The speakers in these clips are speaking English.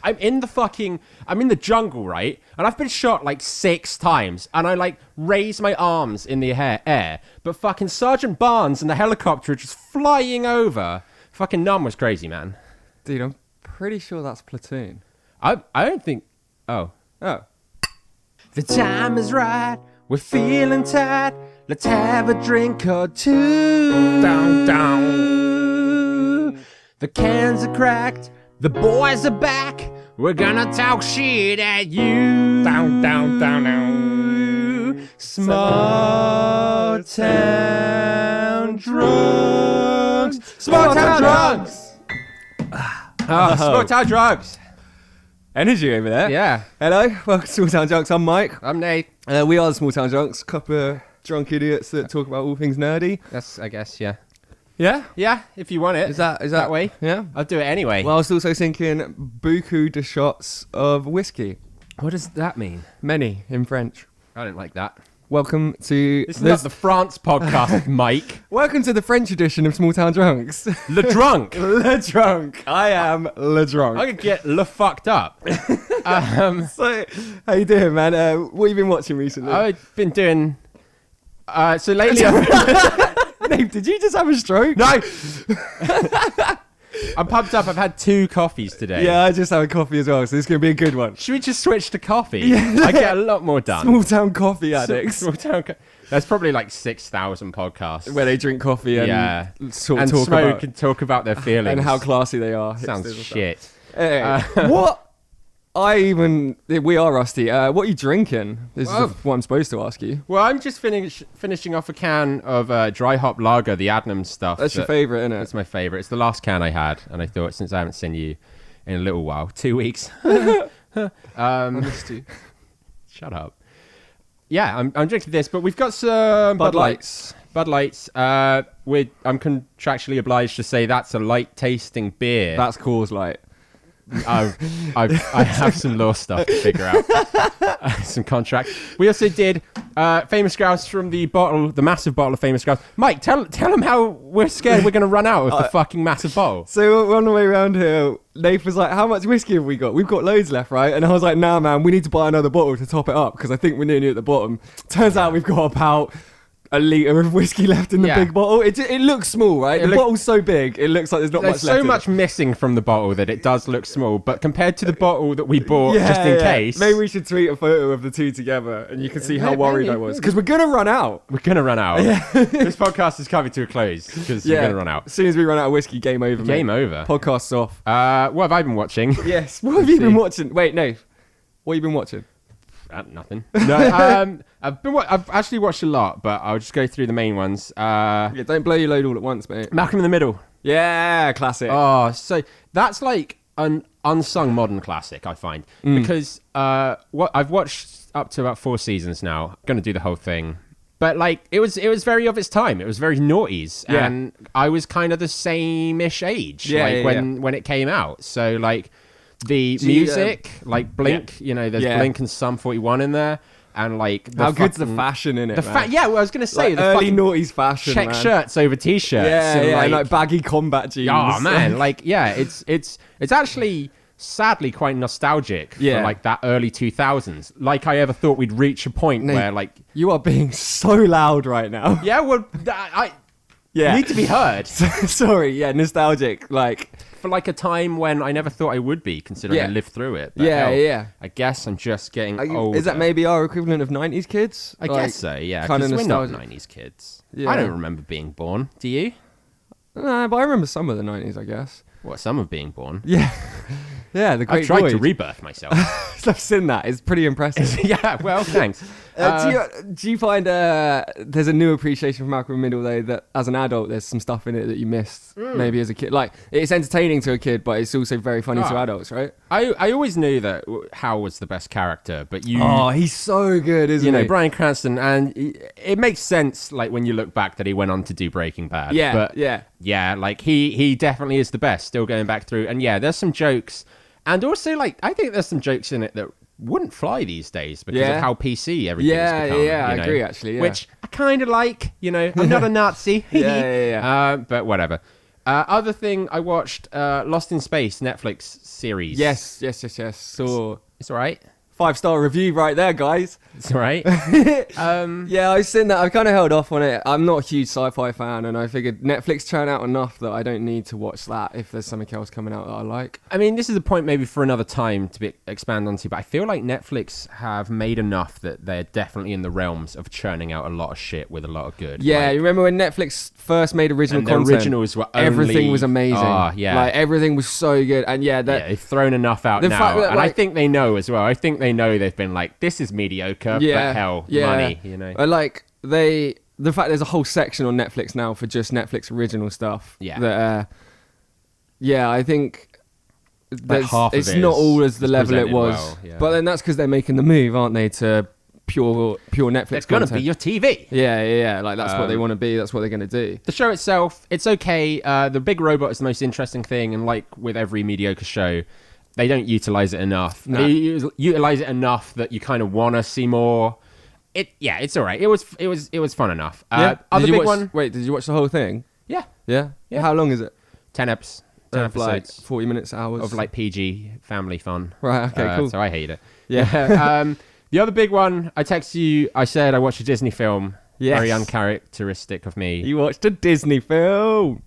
I'm in the jungle, right? And I've been shot like 6 times, and I like raise my arms in the air, but fucking Sergeant Barnes and the helicopter are just flying over. Fucking Numb was crazy, man. Dude, I'm pretty sure that's Platoon. I don't think. Oh. The time is right. We're feeling tight. Let's have a drink or two. Down, down. The cans are cracked. The boys are back. We're gonna talk shit at you. Down, down, down, down. Small town drunks. Small town drunks. Small town drunks. Energy over there. Yeah. Hello, welcome to Small Town Drunks. I'm Mike. I'm Nath. We are the Small Town Drunks, a couple of drunk idiots that talk about all things nerdy. That's, I guess, yeah. Yeah? Yeah, if you want it. Is that that way? Yeah. I'll do it anyway. Well, I was also thinking beaucoup de shots of whiskey. What does that mean? Many in French. I don't like that. Welcome to This is not the France podcast, Mike. Welcome to the French edition of Small Town Drunks. Le Drunk. Le Drunk. I am Le Drunk. I could get Le Fucked Up. So, how you doing, man? What have you been watching recently? I've been doing... so lately... Nate, did you just have a stroke? No! I'm pumped up. I've had 2 coffees today. Yeah, I just had a coffee as well, so this is going to be a good one. Should we just switch to coffee? Yeah. I get a lot more done. Small town coffee addicts. Small town There's probably like 6,000 podcasts. Where they drink coffee and and talk smoke about, and talk about their feelings. and how classy they are. Sounds shit. What? We are rusty. What are you drinking? This is what I'm supposed to ask you. Well, I'm just finishing off a can of dry hop lager, the Adnams stuff. That's your favourite, isn't it? That's my favourite. It's the last can I had, and I thought since I haven't seen you in a little while, 2 weeks. I missed you. Shut up. Yeah, I'm drinking this, but we've got some Bud Lights. Bud Lights. I'm contractually obliged to say that's a light tasting beer. That's Coors Light. I have some law stuff to figure out. Some contract. We also did Famous Grouse from the massive bottle of Famous Grouse. Mike, tell them how we're scared we're going to run out of the fucking massive bottle. So on the way around here, Nath was like, how much whiskey have we got? We've got loads left, right? And I was like, nah, man, we need to buy another bottle to top it up because I think we're nearly at the bottom. Turns out we've got about a litre of whiskey left in the big bottle. It looks small, right? The bottle's so big, it looks like there's not much left. There's so much missing from the bottle that it does look small, but compared to the bottle that we bought just in case... Maybe we should tweet a photo of the two together and you can see how worried I was. Because we're going to run out. We're going to run out. Yeah. This podcast is coming to a close because we're going to run out. As soon as we run out of whiskey, game over, Game over. Podcast's off. What have I been watching? Yes. What have you been watching? Wait, Nath. What have you been watching? Nothing. No, I've actually watched a lot, but I'll just go through the main ones. Don't blow your load all at once, mate. Malcolm in the Middle. Yeah, classic. Oh, so that's like an unsung modern classic, I find, because I've watched up to about 4 seasons now. I'm gonna do the whole thing, but like it was very of its time. It was very noughties, and I was kind of the same-ish age, when it came out. So like. The music, like Blink, there's Blink and Sum 41 in there, and like how good's the fashion in it? Well, I was gonna say like the early noughties fashion, check shirts over t-shirts, and like baggy combat jeans. Oh man, it's actually sadly quite nostalgic for like that early 2000s. Like I ever thought we'd reach a point where like you are being so loud right now. Yeah, well, I need to be heard. Sorry, nostalgic, like. For like a time when I never thought I would be, considering I lived through it. But I guess I'm just getting older. Is that maybe our equivalent of 90s kids? I guess so, yeah. Kind of nostalgic. We're not 90s kids. Yeah. I don't remember being born. Do you? Nah, but I remember some of the 90s, I guess. What, some of being born? Yeah. Yeah, the Great I tried Void. to rebirth myself. I've seen that. It's pretty impressive. Yeah, well, thanks. Do you find there's a new appreciation for Malcolm in the Middle, though, that as an adult, there's some stuff in it that you missed maybe as a kid? Like, it's entertaining to a kid, but it's also very funny to adults, right? I always knew that Hal was the best character, but you... Oh, he's so good, isn't he? Bryan Cranston, and it makes sense, like, when you look back that he went on to do Breaking Bad. Yeah, but, yeah, like, he definitely is the best, still going back through. And, yeah, there's some jokes... And also, like, I think there's some jokes in it that wouldn't fly these days because of how PC everything's become. Yeah, I agree, actually. Yeah. Which I kind of like, I'm not a Nazi. Yeah. But whatever. Other thing I watched, Lost in Space, Netflix series. Yes. So It's all right. 5-star review right there, guys. It's all right. Yeah, I was saying that I kind of held off on it. I'm not a huge sci-fi fan, and I figured Netflix churn out enough that I don't need to watch that if there's something else coming out that I like. I mean, this is a point maybe for another time to expand onto, but I feel like Netflix have made enough that they're definitely in the realms of churning out a lot of shit with a lot of good. Yeah, you remember when Netflix first made original and content? The originals were only, everything was amazing. Oh, yeah. Like, everything was so good. And yeah, they've thrown enough out now. And I think they know as well. I think they know they've been like, this is mediocre, but hell, money, you know. Like, the fact there's a whole section on Netflix now for just Netflix original stuff. Yeah. That, I think half of it's not all as the level it was. Well, yeah. But then that's because they're making the move, aren't they, to pure Netflix It's going to content. be your TV. Yeah. Like, that's what they want to be. That's what they're going to do. The show itself, it's okay. The big robot is the most interesting thing, and like with every mediocre show, they don't utilize it enough. No. They utilize it enough that you kind of want to see more. It's all right. It was fun enough. Other big one. Wait, did you watch the whole thing? Yeah. Yeah. How long is it? 10 episodes. 10 Of like episodes 40 minutes, hours of like PG family fun. Right. Okay. Cool. So I hate it. Yeah. The other big one, I texted you. I said I watched a Disney film. Yes. Very uncharacteristic of me. You watched a Disney film.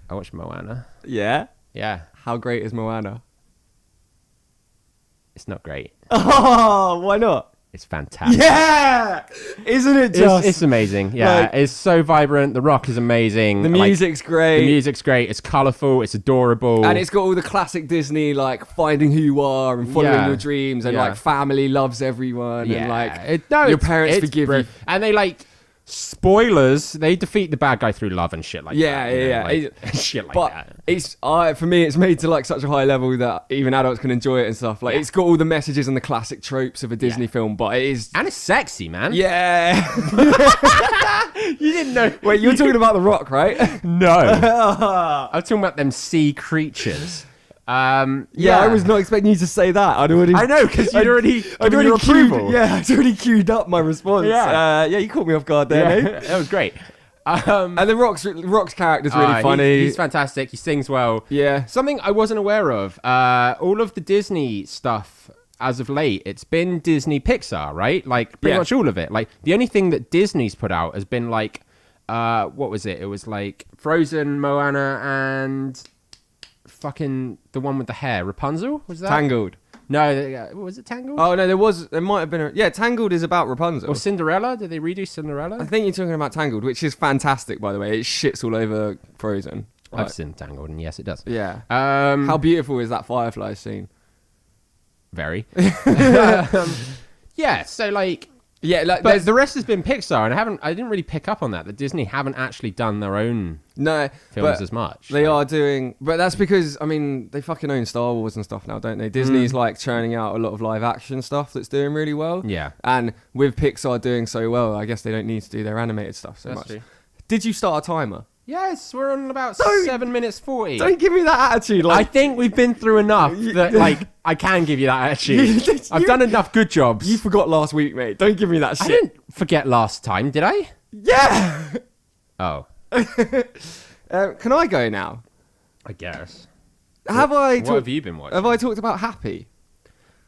I watched Moana. Yeah. Yeah. How great is Moana? It's not great. Oh, why not? It's fantastic. Yeah, isn't it just? It's amazing. Yeah, like, it's so vibrant. The Rock is amazing. The music's great. The music's great. It's colourful. It's adorable. And it's got all the classic Disney, like finding who you are and following your dreams, and like family loves everyone, and like your parents forgive you. And they like spoilers. They defeat the bad guy through love and shit like that. Yeah. Shit like but that. It's for me, it's made to like such a high level that even adults can enjoy it and stuff. Like it's got all the messages and the classic tropes of a Disney film, but it is and it's sexy, man. Yeah. You didn't know. Wait, you're talking about The Rock, right? No. I'm talking about them sea creatures. I was not expecting you to say that. I know, because I'd already queued up my response. You caught me off guard there, mate. That was great. And the Rock's character's really funny. He's fantastic. He sings well. Yeah. Something I wasn't aware of. All of the Disney stuff as of late, it's been Disney Pixar, right? Like pretty much all of it. Like the only thing that Disney's put out has been like, what was it? It was like Frozen, Moana, and fucking the one with the hair, Rapunzel, was that? Tangled. No, was it Tangled? Oh no, there might have been Tangled is about Rapunzel. Or Cinderella? Did they redo Cinderella? I think you're talking about Tangled, which is fantastic, by the way. It shits all over Frozen. I've seen Tangled, and yes, it does. Yeah. How beautiful is that firefly scene? Very. Yeah. So like. Yeah, like, but the rest has been Pixar, and I didn't really pick up on that. That Disney haven't actually done their own films as much. They are doing, but that's because they fucking own Star Wars and stuff now, don't they? Disney's like churning out a lot of live action stuff that's doing really well. Yeah, and with Pixar doing so well, I guess they don't need to do their animated stuff so much. True. Did you start a timer? Yes, we're on about 7 minutes 40. Don't give me that attitude. I think we've been through enough that, like, I can give you that attitude. I've done enough good jobs. You forgot last week, mate. Don't give me that shit. I didn't forget last time, did I? Yeah. Oh. Can I go now? I guess. What have you been watching? Have I talked about Happy?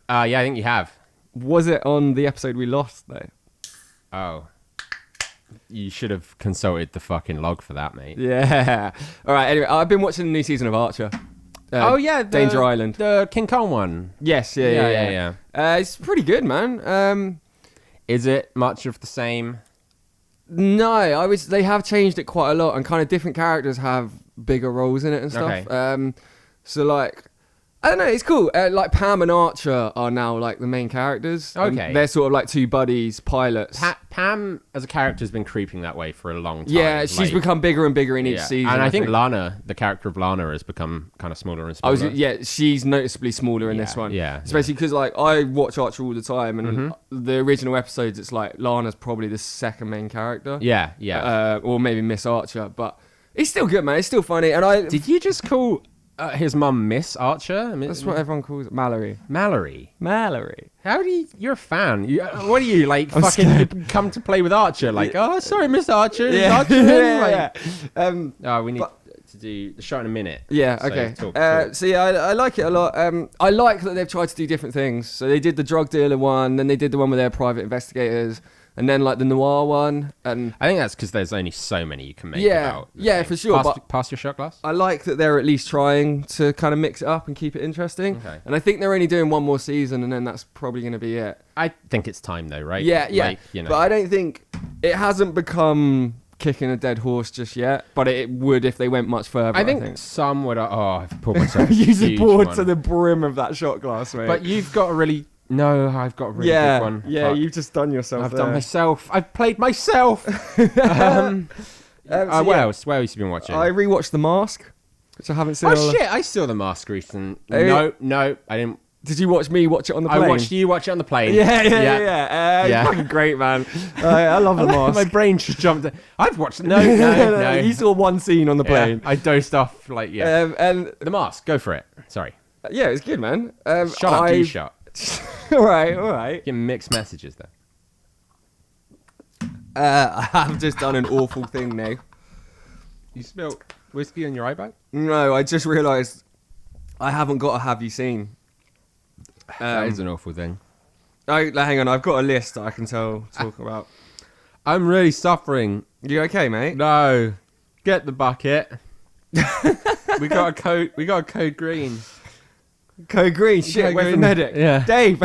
Yeah, I think you have. Was it on the episode we lost, though? Oh. You should have consulted the fucking log for that, mate. Yeah. All right. Anyway, I've been watching the new season of Archer. Danger Island, the King Kong one. Yes. Yeah. It's pretty good, man. Is it much of the same? No, they have changed it quite a lot, and kind of different characters have bigger roles in it and stuff. Okay. So like, I don't know, it's cool. Like Pam and Archer are now like the main characters. Okay. They're sort of like two buddies, pilots. Pam as a character has been creeping that way for a long time. Yeah, she's become bigger and bigger in each season. And I think Lana, the character of Lana, has become kind of smaller and smaller. She's noticeably smaller in this one. Yeah. Especially because like I watch Archer all the time, and the original episodes, it's like Lana's probably the second main character. Yeah. Or maybe Miss Archer, but it's still good, man. It's still funny. And Did you just call his mum Miss Archer? That's what everyone calls it. Mallory. How do you're a fan? What are you, like, fucking you come to play with Archer? Like, oh, sorry, Miss Archer. Yeah. Archer. We need... to do the show in a minute. Yeah, So okay. talk. So yeah, I like it a lot. I like that they've tried to do different things. So they did the drug dealer one, then they did the one with their private investigators, and then like the noir one. And I think that's because there's only so many you can make. Yeah, about the yeah, thing. for sure, Pass your shot glass. I like that they're at least trying to kind of mix it up and keep it interesting. Okay. And I think they're only doing one more season, and then that's probably going to be it. I think it's time though, right? Yeah, yeah. Like, you know. But I don't think it hasn't become kicking a dead horse just yet. But it would if they went much further. I think some would. Oh, I've poured myself. Use a huge board one. to the brim of that shot glass, mate. But you've got a really. No, I've got a really big one. Yeah, Fuck. you've just done yourself. I've done myself. I've played myself. So What yeah, else? What else have you been watching? I rewatched The Mask, which I haven't seen. Oh shit! I saw The Mask recently. Oh, No, I didn't. Did you watch me watch it on the plane? I watched you watch it on the plane. Yeah. Yeah. It's fucking great, man. I love The Mask. My brain just jumped. I've watched. No. You saw one scene on the Yeah, plane. I dozed off. Like And The Mask. Go for it. Sorry. yeah, it's good, man. Shut up, you shut. all right. Getting mixed messages there. I have just done an awful thing now. You spilled whiskey on your eye bag? No, I just realised I haven't got a have you seen. That is an awful thing. Hang on, I've got a list that I can talk about. I'm really suffering. You okay, mate? No. Get the bucket. We got a code green. Code green, shit, Code where's the green. medic? Yeah. Dave.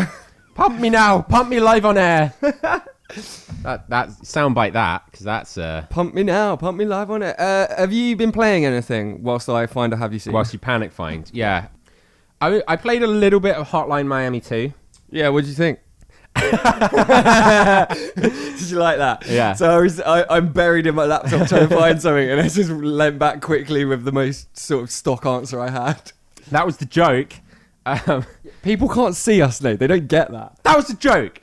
Pump me now. Pump me live on air. that soundbite that, because that's Pump me now, pump me live on it. Have you been playing anything whilst I find a have you seen? whilst you panic find. Yeah. I played a little bit of Hotline Miami 2. Yeah, what did you think? Did you like that? Yeah. So I'm buried in my laptop trying to find something, and I just leant back quickly with the most sort of stock answer I had. That was the joke. People can't see us, Nate. They don't get that. That was the joke.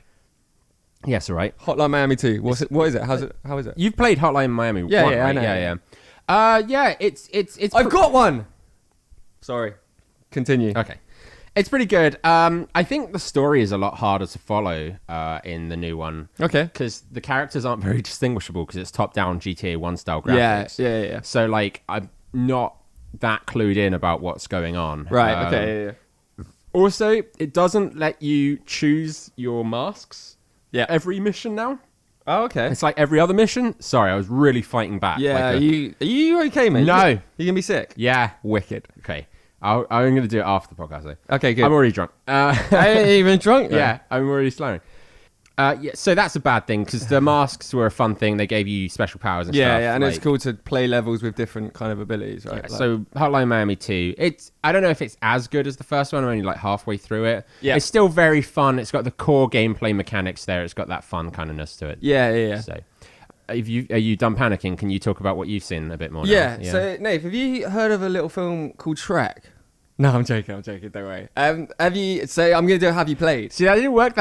Yes, all right. Hotline Miami 2. What is it? How is it? You've played Hotline Miami. Yeah, 1, yeah, I right? know. Yeah. It's. I've got one. Sorry. Continue. Okay. It's pretty good. I think the story is a lot harder to follow in the new one. Okay. Because the characters aren't very distinguishable because it's top-down GTA 1 style graphics. Yeah. So, like, I'm not that clued in about what's going on. Right. Okay. Yeah. Also, it doesn't let you choose your masks. Yeah. Every mission now. Oh, okay. It's like every other mission. Sorry, I was really fighting back. Yeah. Like Are you okay, mate? No. You gonna be sick? Yeah. Wicked. Okay. I'm going to do it after the podcast, though. Okay. Good. I'm already drunk. I ain't even drunk. Though. Yeah, I'm already slurring. Yeah, so that's a bad thing because the masks were a fun thing. They gave you special powers and stuff. Yeah, and like, it's cool to play levels with different kind of abilities, right? Yeah, so Hotline Miami 2, I don't know if it's as good as the first one. I'm only like halfway through it. Yeah. It's still very fun. It's got the core gameplay mechanics there. It's got that fun kind ofness to it. Yeah. So, are you done panicking? Can you talk about what you've seen a bit more? Yeah. Now? So, Nath, have you heard of a little film called Shrek? No, I'm joking. Don't worry. Have you? So I'm gonna do. Have you played? See, that didn't work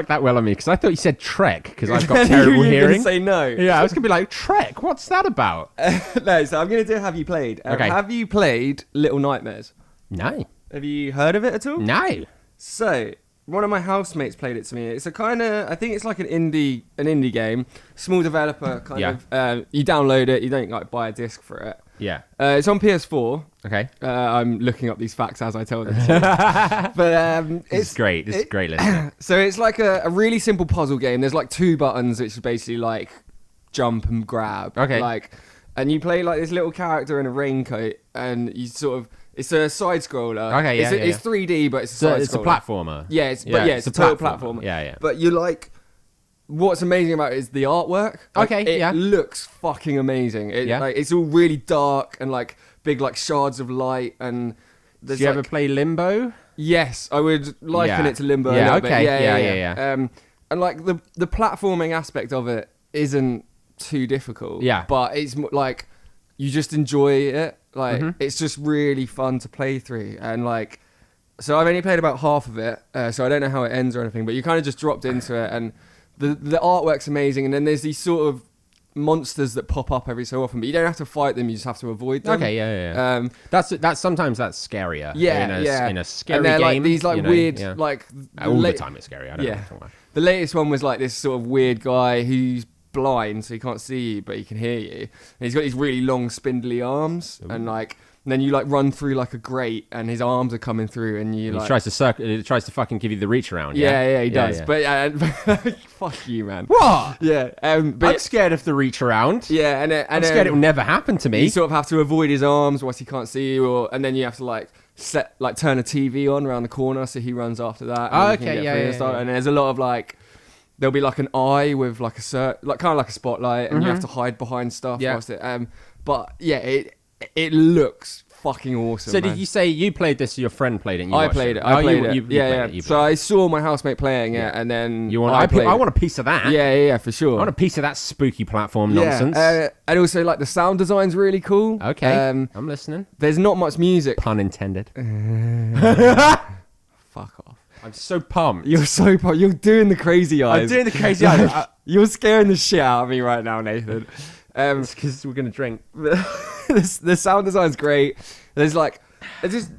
that well on me because I thought you said Trek because I've got terrible you were hearing. Gonna say no. Yeah, I was gonna be like Trek. What's that about? No. So I'm gonna do. Have you played? Okay. Have you played Little Nightmares? No. Have you heard of it at all? No. So one of my housemates played it to me. It's a kind of. I think it's like an indie game. Small developer kind of. You download it. You don't like buy a disc for it. Yeah. It's on PS4. Okay. I'm looking up these facts as I tell them. But This is great. This is great listening. So it's like a really simple puzzle game. There's like 2 buttons, which is basically like jump and grab. Okay. And you play like this little character in a raincoat, and you sort of. It's a side scroller. Okay, yeah, It's 3D, but it's a side scroller. It's a platformer. Yeah, it's a total platformer. Yeah. But you like. What's amazing about it is the artwork. It looks fucking amazing. It's all really dark and like big like shards of light and. Did you ever play Limbo? Yes, I would liken it to Limbo. Yeah, a little okay. Bit. Yeah. And like the platforming aspect of it isn't too difficult. Yeah. But it's like you just enjoy it. Like it's just really fun to play through. And like, so I've only played about half of it, so I don't know how it ends or anything. But you kind of just dropped into it, and the artwork's amazing. And then there's these sort of monsters that pop up every so often, but you don't have to fight them, you just have to avoid them. Okay, yeah. That's sometimes that's scarier. Yeah, in a scary and they're game. like these like weird like all the time it's scary. I don't know. The latest one was like this sort of weird guy who's blind, so he can't see you, but he can hear you. And he's got these really long, spindly arms, and like. And then you like run through like a grate, and his arms are coming through, and you like. He tries to fucking give you the reach around. Yeah, he does. Yeah. But fuck you, man. What? Yeah. But I'm scared of the reach around. Yeah, and I'm scared it will never happen to me. You sort of have to avoid his arms whilst he can't see you, and then you have to like turn a TV on around the corner so he runs after that. Oh, okay, yeah. And there's a lot of like. There'll be like an eye with like kind of like a spotlight, and you have to hide behind stuff. Yeah. Whilst but yeah, it looks fucking awesome. So man. did you say you played this? Or your friend played it. And you I watched played it. Oh, I played it. You Yeah. played it. So I saw my housemate playing it, and then I want a piece of that. Yeah, for sure. I want a piece of that spooky platform nonsense. And also like the sound design's really cool. Okay, I'm listening. There's not much music. Pun intended. Fuck off. I'm so pumped. You're so pumped. You're doing the crazy eyes. I'm doing the crazy eyes. You're scaring the shit out of me right now, Nathan. It's because we're gonna drink. The sound design's great. There's like, it's just,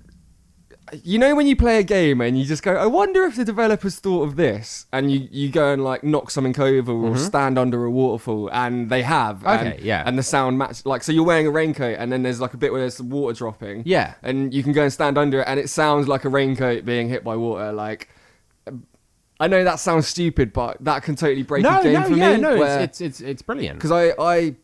you know, when you play a game and you just go, I wonder if the developers thought of this, and you go and like knock something over or stand under a waterfall, and they have. Okay, yeah. And the sound match, like, so you're wearing a raincoat, and then there's like a bit where there's some water dropping. Yeah. And you can go and stand under it, and it sounds like a raincoat being hit by water. Like, I know that sounds stupid, but that can totally break a game for me. No, it's brilliant. Because I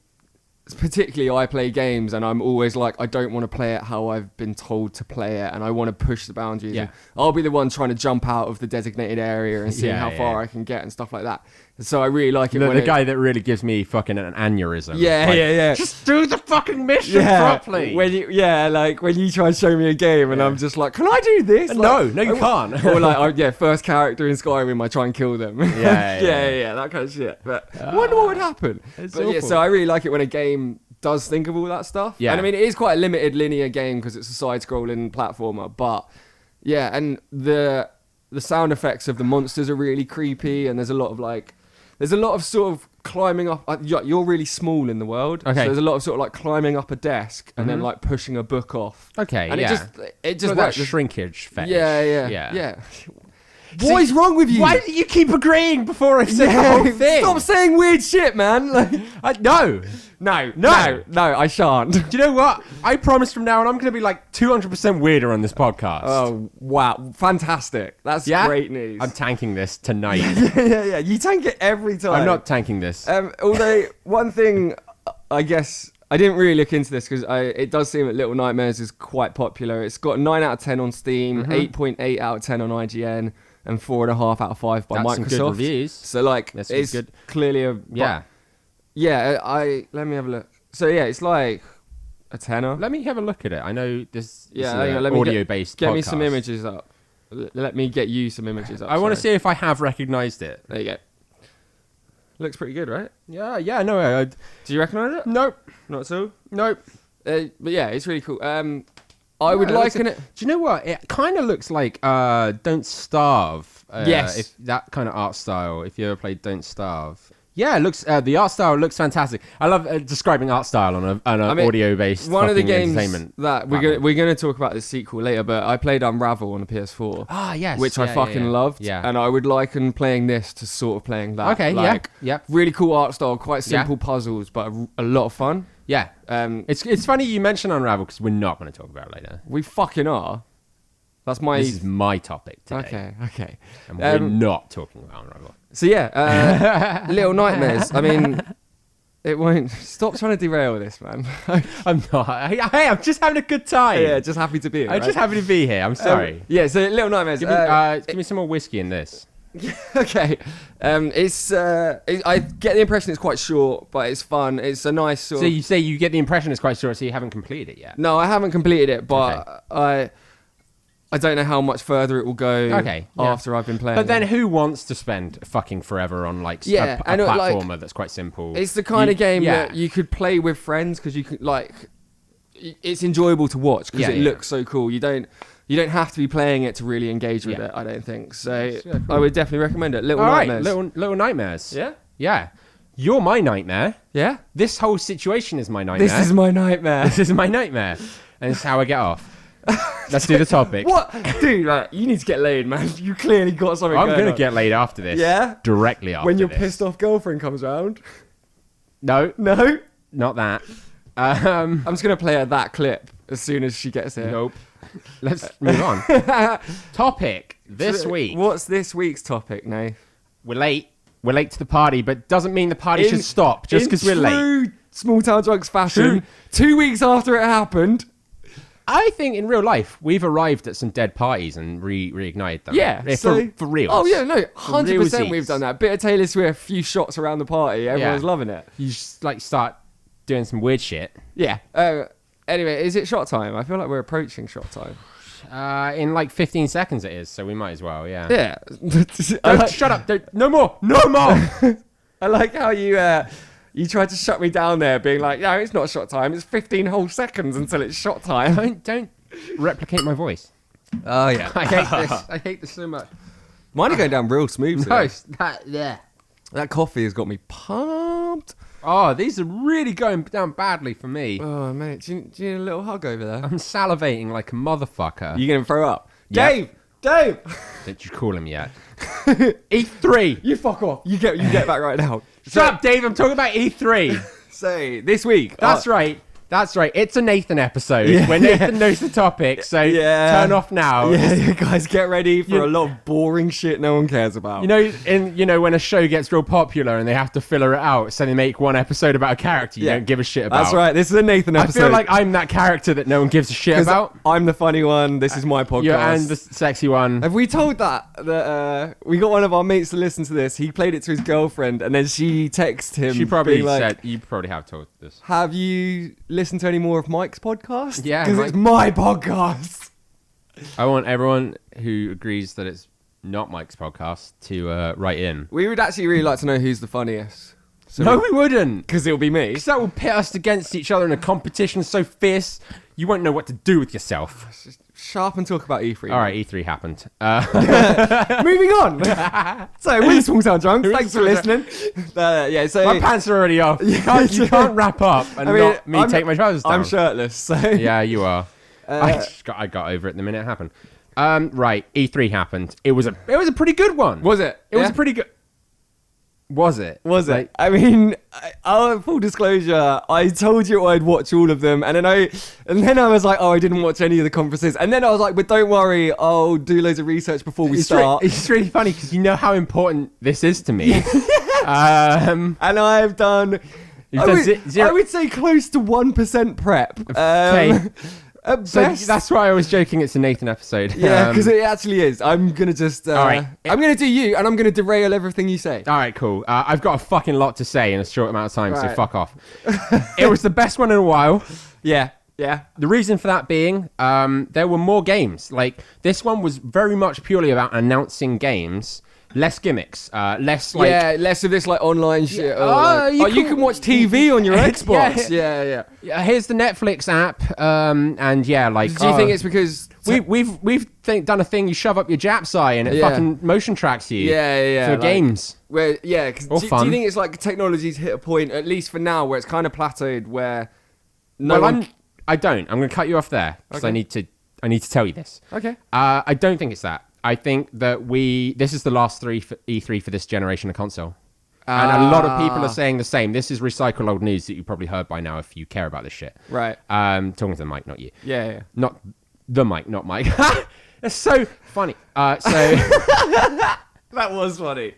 play games, and I'm always like, I don't want to play it how I've been told to play it, and I want to push the boundaries. Yeah. And I'll be the one trying to jump out of the designated area and seeing how far I can get and stuff like that. So I really like it. The guy that really gives me fucking an aneurysm. Yeah. Just do the fucking mission properly. When you try and show me a game, and I'm just like, can I do this? No, you can't. Or like, first character in Skyrim, I try and kill them. Yeah, that kind of shit. But I wonder what would happen. So I really like it when a game does think of all that stuff. Yeah. And I mean, it is quite a limited linear game because it's a side-scrolling platformer. But yeah, and the sound effects of the monsters are really creepy, and there's a lot of sort of climbing up. You're really small in the world. Okay. So there's a lot of sort of like climbing up a desk and then like pushing a book off. Okay, and it just that works. shrinkage fetish. Yeah. What is wrong with you? Why do you keep agreeing before I say the whole thing? Stop saying weird shit, man. Like, No, I shan't. Do you know what? I promise from now on, I'm going to be like 200% weirder on this podcast. Oh, wow. Fantastic. That's great news. I'm tanking this tonight. Yeah. You tank it every time. I'm not tanking this. Although, one thing, I guess, I didn't really look into this because it does seem that Little Nightmares is quite popular. It's got 9 out of 10 on Steam, 8.8 out of 10 on IGN, and 4.5 out of 5 by Microsoft. Some good reviews. So, like, it's good. clearly a... let me have a look. So, yeah, it's like a tenner. Let me have a look at it. I know this is an audio-based podcast. Get me some images up. Let me get you some images up. I want to see if I have recognised it. There you go. Looks pretty good, right? Yeah, no. Do you recognise it? Nope. Not at all? Nope. But yeah, it's really cool. I would liken it... Do you know what? It kind of looks like Don't Starve. Yes. If that kind of art style, if you ever played Don't Starve. Yeah, it looks. The art style looks fantastic. I love describing art style on an audio-based one of the games entertainment that we're going to talk about the sequel later, but I played Unravel on the PS4. Ah, yes. Which I fucking loved. Yeah. And I would liken playing this to sort of playing that. Okay, yeah. Really cool art style, quite simple puzzles, but a lot of fun. Yeah. It's funny you mention Unravel because we're not going to talk about it later. We fucking are. This is my topic today. Okay. And we're not talking about Unravel. So yeah, Little Nightmares. I mean, it won't... Stop trying to derail this, man. I'm not. Hey, I'm just having a good time. Yeah, just happy to be here. I'm just happy to be here. I'm sorry. So Little Nightmares. Give me some more whiskey in this. Okay. I get the impression it's quite short, but it's fun. It's a nice sort of... So you say you get the impression it's quite short, so you haven't completed it yet? No, I haven't completed it, but okay. I don't know how much further it will go after I've been playing. But then who wants to spend fucking forever on like a platformer that's quite simple? It's the kind of game that you could play with friends because you could it's enjoyable to watch because it looks so cool. You don't have to be playing it to really engage with it, I don't think. So cool. I would definitely recommend it. Little Nightmares. Little Nightmares. Yeah? Yeah. You're my nightmare. Yeah? This whole situation is my nightmare. This is my nightmare. This is my nightmare. And it's how I get off. Let's do the topic. What? Dude, you need to get laid, man. You clearly got something I'm going to get laid after this. Yeah? Directly after when your this. pissed off girlfriend comes around. No, No? not that. I'm just going to play her that clip as soon as she gets here. Nope. Let's move on. Topic this week. What's this week's topic, Nath? We're late. We're late to the party, but doesn't mean the party should stop just because we're late. In true Small Town Drunks fashion, 2 weeks after it happened. I think in real life, we've arrived at some dead parties and reignited them. Yeah, for real. Oh, yeah, no, 100% realsies. we've done that. Bit of Taylor Swift, few shots around the party. Everyone's loving it. You just like start doing some weird shit. Yeah. Anyway, is it shot time? I feel like we're approaching shot time. In like 15 seconds it is, so we might as well, yeah. Yeah. Shut up. No more. No more. I like how you tried to shut me down there, being like, no, it's not shot time. It's 15 whole seconds until it's shot time. Don't replicate my voice. Oh, yeah. I hate this. I hate this so much. Mine are going down real smooth today. That coffee has got me pumped. Oh, these are really going down badly for me. Oh, mate. Do you need a little hug over there? I'm salivating like a motherfucker. You going to throw up? Yep. Dave! Didn't you call him yet? E3. You fuck off. You get back right now. Shut up, Dave. I'm talking about E3. So, this week. That's right. That's right. It's a Nathan episode Yeah. where Nathan knows the topic, so turn off now. Yeah, you guys get ready for a lot of boring shit no one cares about. You know when a show gets real popular and they have to filler it out, so they make one episode about a character you don't give a shit about. That's right. This is a Nathan episode. I feel like I'm that character that no one gives a shit about. I'm the funny one. This is my podcast. Yeah, and the sexy one. Have we told that we got one of our mates to listen to this? He played it to his girlfriend, and then she texted him. She probably being like, said, you probably have told this. have you listened to any more of Mike's podcast? Yeah, because it's my podcast. I want everyone who agrees that it's not Mike's podcast to write in. We would actually really like to know who's the funniest. So No, we wouldn't. because it'll be me. Because that will pit us against each other in a competition so fierce, you won't know what to do with yourself. Just sharp and talk about E3. All right, E3 happened. Moving on. So, we're the Small Town Drunks. Thanks for listening. So My pants are already off. You can't wrap up and not me take my trousers down. I'm shirtless, so Yeah, you are. I got over it the minute it happened. Right, E3 happened. It was a pretty good one. Was it? It was a pretty good. Was it? Was it? Like, I mean, full disclosure, I told you I'd watch all of them, and then I was like, oh, I didn't watch any of the conferences, and then I was like, but don't worry, I'll do loads of research before we start. It's really funny because you know how important this is to me. And I've done. I would say close to 1% prep. Okay. So Best. that's why I was joking. It's a Nathan episode. Yeah, because it actually is. I'm gonna just. All right. I'm gonna do you, and I'm gonna derail everything you say. All right, cool. I've got a fucking lot to say in a short amount of time, so Right. fuck off. It was the best one in a while. Yeah. The reason for that being, there were more games. Like, this one was very much purely about announcing games. Less gimmicks, less like... Yeah, less of this like online shit. you You can watch TV on your Xbox. Yeah, here's the Netflix app, and yeah, like... Do you think it's because... We've done a thing, you shove up your Japs eye and it fucking motion tracks you. Yeah. For like, games. Where, yeah, because Or do fun. you think it's like technology's hit a point, at least for now, where it's kind of plateaued, where... I don't. I'm going to cut you off there, because Okay. I need to tell you this. Okay. I don't think it's that. I think that this is the last E3 for this generation of console. And a lot of people are saying the same. This is recycled old news that you probably heard by now if you care about this shit. Right. Talking to the mic, not you. Yeah. Not the mic, not Mike. It's so funny. That was funny.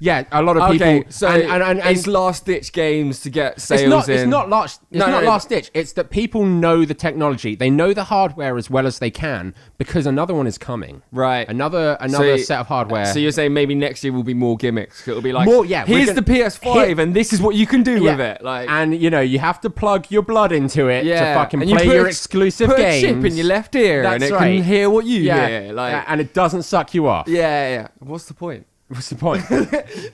Yeah, a lot of people. Okay, so and it's last-ditch games to get sales in. It's not last ditch. It's that people know the technology. They know the hardware as well as they can because another one is coming. Right. Another set of hardware. So you're saying maybe next year will be more gimmicks. It'll be like, here's the PS5 and this is what you can do with it. Like, and you have to plug your blood into it to fucking and play your exclusive put games. a chip in your left ear and it can hear what you hear. Like, and it doesn't suck you off. Yeah. What's the point? What's the point?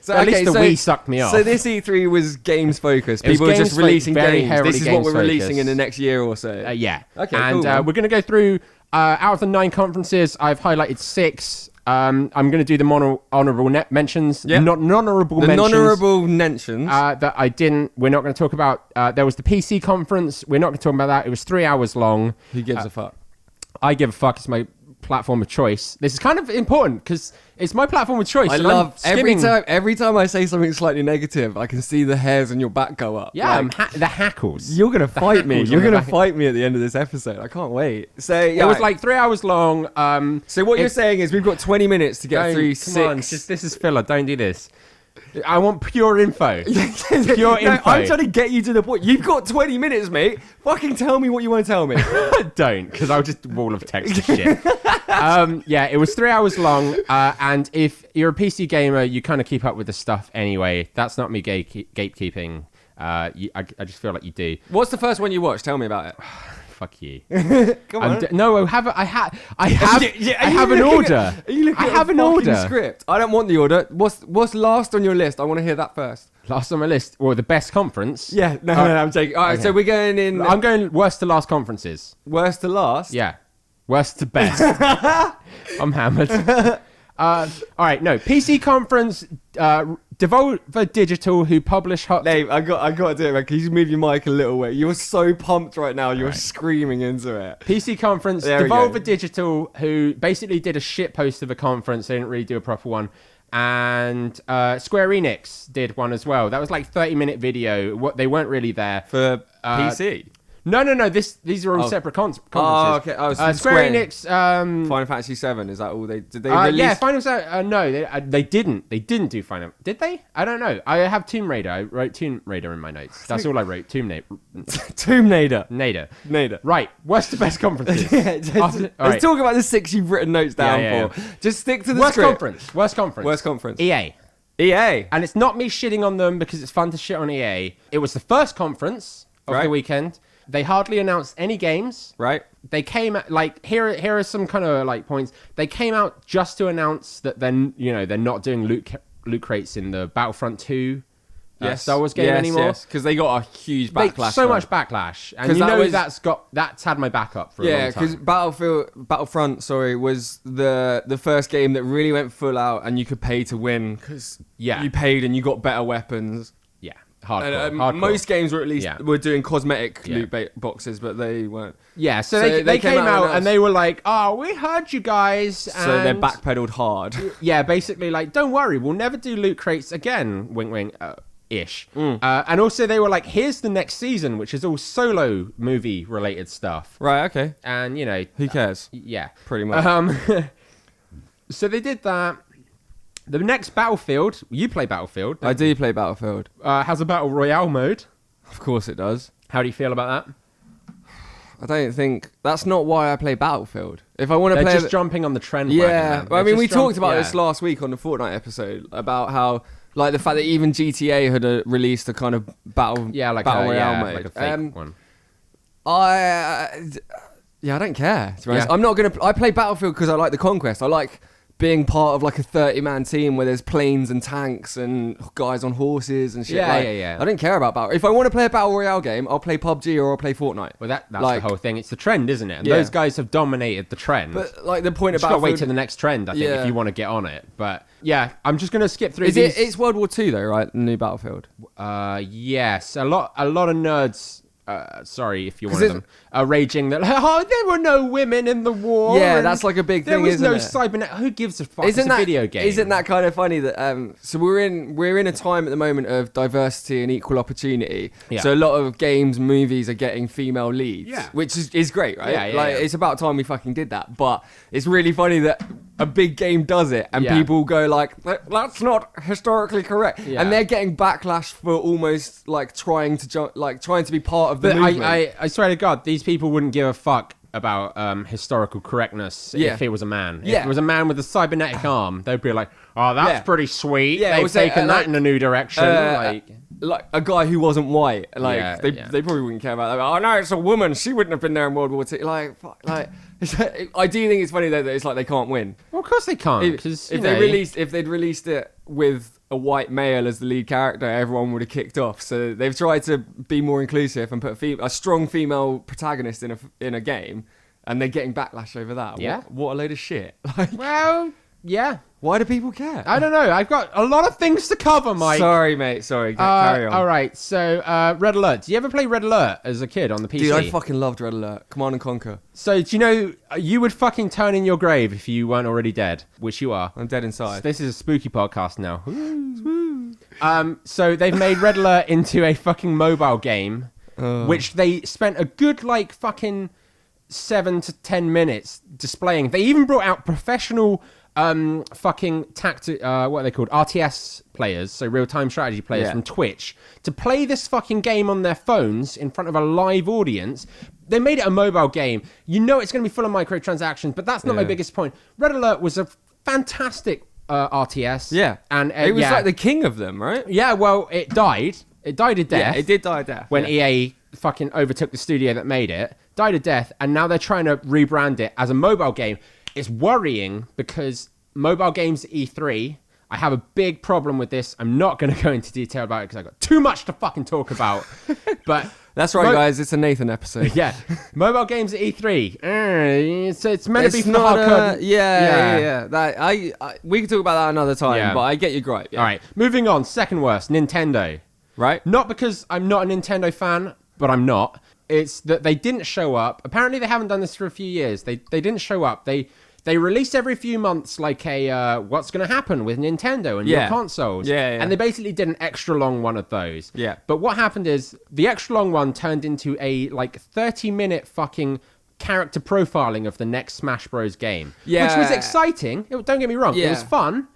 So at least the Wii sucked me off. So this E3 was games focused. It was People were just games releasing very games. heavily This is what we're games releasing in focused. the next year or so. Yeah. Okay, and cool, man. we're going to go through, out of the 9 conferences, I've highlighted 6. I'm going to do the honorable mentions. Yep. Not non-honorable The mentions. non-honorable mentions. That I didn't. We're not going to talk about. There was the PC conference. We're not going to talk about that. It was 3 hours long. Who gives a fuck? I give a fuck. It's my platform of choice. This is kind of important because it's my platform of choice. I and love I'm every time I say something slightly negative, I can see the hairs on your back go up. Yeah, Like, the hackles. you're gonna fight me. hackles You're on the gonna back. fight me at the end of this episode. I can't wait. So yeah, It was like 3 hours long. So what you're saying is we've got 20 minutes to get through Come on, six. this is filler. Don't do this. I want pure info. Pure No, info. I'm trying to get you to the point. You've got 20 minutes, mate. Fucking tell me what you want to tell me. Don't, because I'll just wall of text and shit. Yeah, it was 3 hours long, and if you're a PC gamer, you kind of keep up with the stuff anyway. That's not me gatekeeping. I just feel like you do. What's the first one you watched? Tell me about it. Fuck you. Come on. No, I have an order. Are you looking I at have a an fucking order. script? I don't want the order. What's last on your list? I want to hear that first. Last on my list, or the best conference. Yeah, no, I'm joking. All right, okay. so we're going in I'm going worst to last conferences. worst to last. Yeah, worst to best. I'm hammered. All right, no PC conference. Devolver Digital, who publish hot. Dave, I got to do it, man. Can you move your mic a little way? You're so pumped right now. You're Right. screaming into it. PC conference. There we go. Devolver Digital, who basically did a shit post of a conference. They didn't really do a proper one. And Square Enix did one as well. That was like 30-minute video. What they weren't really there. For PC. No. These are all separate conferences. Oh, okay. Oh, so Square Enix. Final Fantasy 7. Is that all they did? They release? Yeah, Final Fantasy. No, they didn't. They didn't do Final. Did they? I don't know. I have Tomb Raider. I wrote Tomb Raider in my notes. That's all I wrote. Tomb Raider. Tomb Raider. Nader. Right. What's the best conferences? Let's talk about the 6 you've written notes down for. Just stick to the Worst script. conference. Worst conference. EA. EA. And it's not me shitting on them because it's fun to shit on EA. It was the first conference of the weekend. They hardly announced any games. Right. They came at, like, here are some kind of like points. They came out just to announce that they're not doing loot crates in the Battlefront 2 Star Wars game anymore. Yes, because they got a huge backlash. So much backlash, and that's had my back up for a long time. Yeah, because Battlefront, was the first game that really went full out, and you could pay to win because you paid and you got better weapons. Yeah, hardcore. Most games were at least were doing cosmetic loot boxes, but they weren't. Yeah, so they came out and they were like, "Oh, we heard you guys." So they backpedaled hard. Yeah, basically like, "Don't worry, we'll never do loot crates again." Wink, wink. Ish. And also they were like, here's the next season, which is all solo movie related stuff. Right, okay. And who cares? Yeah. Pretty much. So they did that. The next Battlefield, you play Battlefield. I do play Battlefield. Has a battle royale mode. Of course it does. How do you feel about that? I don't think that's not why I play Battlefield. If I want to play, just jumping on the trend. Yeah, wagon, well, I mean, we talked about this last week on the Fortnite episode about how, like, the fact that even GTA had released a kind of battle royale mode. like a fake one. I don't care. To be honest. I'm not gonna. I play Battlefield because I like the conquest. I like being part of like a 30-man team where there's planes and tanks and guys on horses and shit. Yeah. I don't care about battle. If I want to play a battle royale game, I'll play PUBG or I'll play Fortnite. Well, that's the whole thing. It's the trend, isn't it? And Yeah. those guys have dominated the trend. But like the point Just about gotta wait till the next trend, I think, if you want to get on it. But yeah, I'm just gonna skip through. It's World War II though, right? The new Battlefield. Yes, a lot of nerds. Sorry if you're one of them. Are raging that there were no women in the war. Yeah, that's like a big thing. There was isn't no it? cybernet. Who gives a fuck? Isn't it's that a video game. Isn't that kind of funny that so we're in a time at the moment of diversity and equal opportunity. Yeah. So a lot of games, movies are getting female leads. Yeah. Which is great, right? Yeah. It's about time we fucking did that. But it's really funny that a big game does it and people go like, that's not historically correct. Yeah. And they're getting backlash for almost like trying to be part of the movement. I swear to God, these people wouldn't give a fuck about historical correctness if it was a man. If it was a man with a cybernetic arm, they'd be like, "Oh, that's pretty sweet. Yeah, they've taken that in a new direction." Like a guy who wasn't white, like they Yeah. probably wouldn't care about that. Oh no, it's a woman. She wouldn't have been there in World War II. Like, fuck, like I do think it's funny though that it's like they can't win. Well, of course they can't. Because If they'd released it with a white male as the lead character, everyone would have kicked off. So they've tried to be more inclusive and put a strong female protagonist in a game, and they're getting backlash over that. Yeah. What a load of shit. Well, yeah. Why do people care? I don't know. I've got a lot of things to cover, Mike. Sorry, mate. Sorry. Carry on. All right. So, Red Alert. Did you ever play Red Alert as a kid on the PC? Dude, I fucking loved Red Alert. Command and Conquer. So, do you know you would fucking turn in your grave if you weren't already dead, which you are. I'm dead inside. This is a spooky podcast now. So they've made Red Alert into a fucking mobile game, which they spent a good like fucking 7 to 10 minutes displaying. They even brought out professional fucking what are they called? RTS players, so real-time strategy players from Twitch, to play this fucking game on their phones in front of a live audience. They made it a mobile game. You know it's going to be full of microtransactions, but that's not my biggest point. Red Alert was a fantastic RTS. Yeah. And it was like the king of them, right? Yeah, well, it died. It died a death. Yeah, it did die a death. When EA fucking overtook the studio that made it. Died a death, and now they're trying to rebrand it as a mobile game. It's worrying because mobile games at E3, I have a big problem with this. I'm not going to go into detail about it because I've got too much to fucking talk about. But that's right, guys. It's a Nathan episode. Yeah. Mobile games at E3. It's meant to be for the not hardcore. Yeah. We can talk about that another time, but I get your gripe. Yeah. All right. Moving on. Second worst, Nintendo. Right? Not because I'm not a Nintendo fan, but I'm not. It's that they didn't show up. Apparently, they haven't done this for a few years. They didn't show up. They release every few months like a what's going to happen with Nintendo and your consoles. Yeah. And they basically did an extra long one of those. Yeah. But what happened is the extra long one turned into a like 30-minute fucking character profiling of the next Smash Bros. Game. Yeah. Which was exciting. Don't get me wrong. Yeah. It was fun.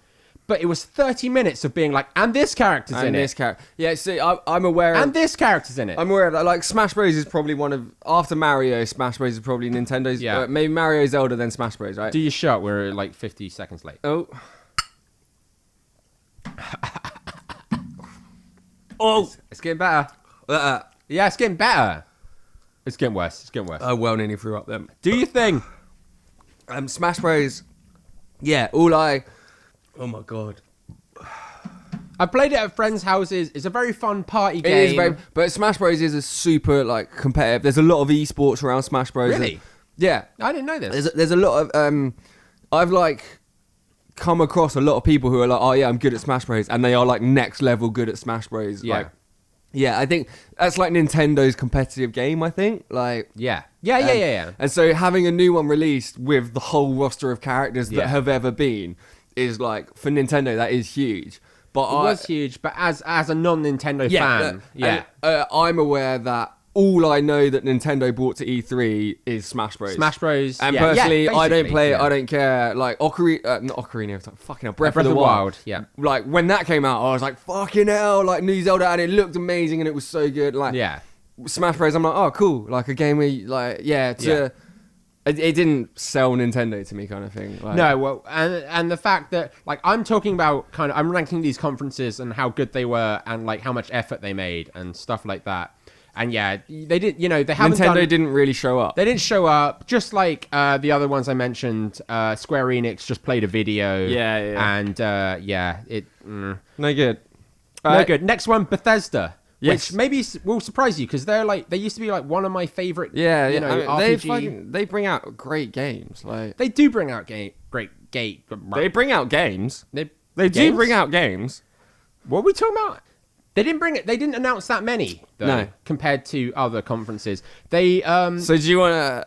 But it was 30 minutes of being like, and this character's in it. Yeah, see, I'm aware And this character's in it. I'm aware of that. Like, Smash Bros. Is probably one of... After Mario, Smash Bros. Is probably Nintendo's... Yeah. Maybe Mario, Zelda, then Smash Bros., right? Do your shot. We're like 50 seconds late. Oh. It's getting better. Yeah, it's getting better. It's getting worse. I well nearly threw up them. Do your thing. Smash Bros. Yeah, Oh my god. I played it at friends' houses. It's a very fun party game. It is very, but Smash Bros is a super like competitive. There's a lot of esports around Smash Bros. Really? Yeah. I didn't know this. There's a lot of I've like come across a lot of people who are like, oh yeah, I'm good at Smash Bros, and they are like next level good at Smash Bros. Yeah. Like, yeah, I think that's like Nintendo's competitive game. I think like Yeah. And so having a new one released with the whole roster of characters that have ever been is like, for Nintendo, that is huge. But It was huge, but as a non-Nintendo fan, I'm aware that all I know that Nintendo brought to E3 is Smash Bros. Smash Bros. And personally, I don't play it. I don't care. Like not Ocarina of Time. Fucking hell, Breath of the Wild. Yeah. Like when that came out, I was like, fucking hell, like new Zelda, and it looked amazing and it was so good. Like Smash Bros. I'm like, oh cool, like a game where you, like It didn't sell Nintendo to me, kind of thing. Like, no, well, and the fact that like I'm talking about I'm ranking these conferences and how good they were and like how much effort they made and stuff like that. And yeah, they did. You know, they haven't. Nintendo didn't really show up. They didn't show up. Just like the other ones I mentioned, Square Enix just played a video. Yeah. And No good. No good. Next one, Bethesda. Yes. Which maybe will surprise you because they used to be like one of my favorite. Yeah, you know, RPG. They bring out great games. Like they do bring out great. They bring out games. They do Games? bring out games. What are we talking about? They didn't bring it. They didn't announce that many though, no, compared to other conferences. They So do you want to,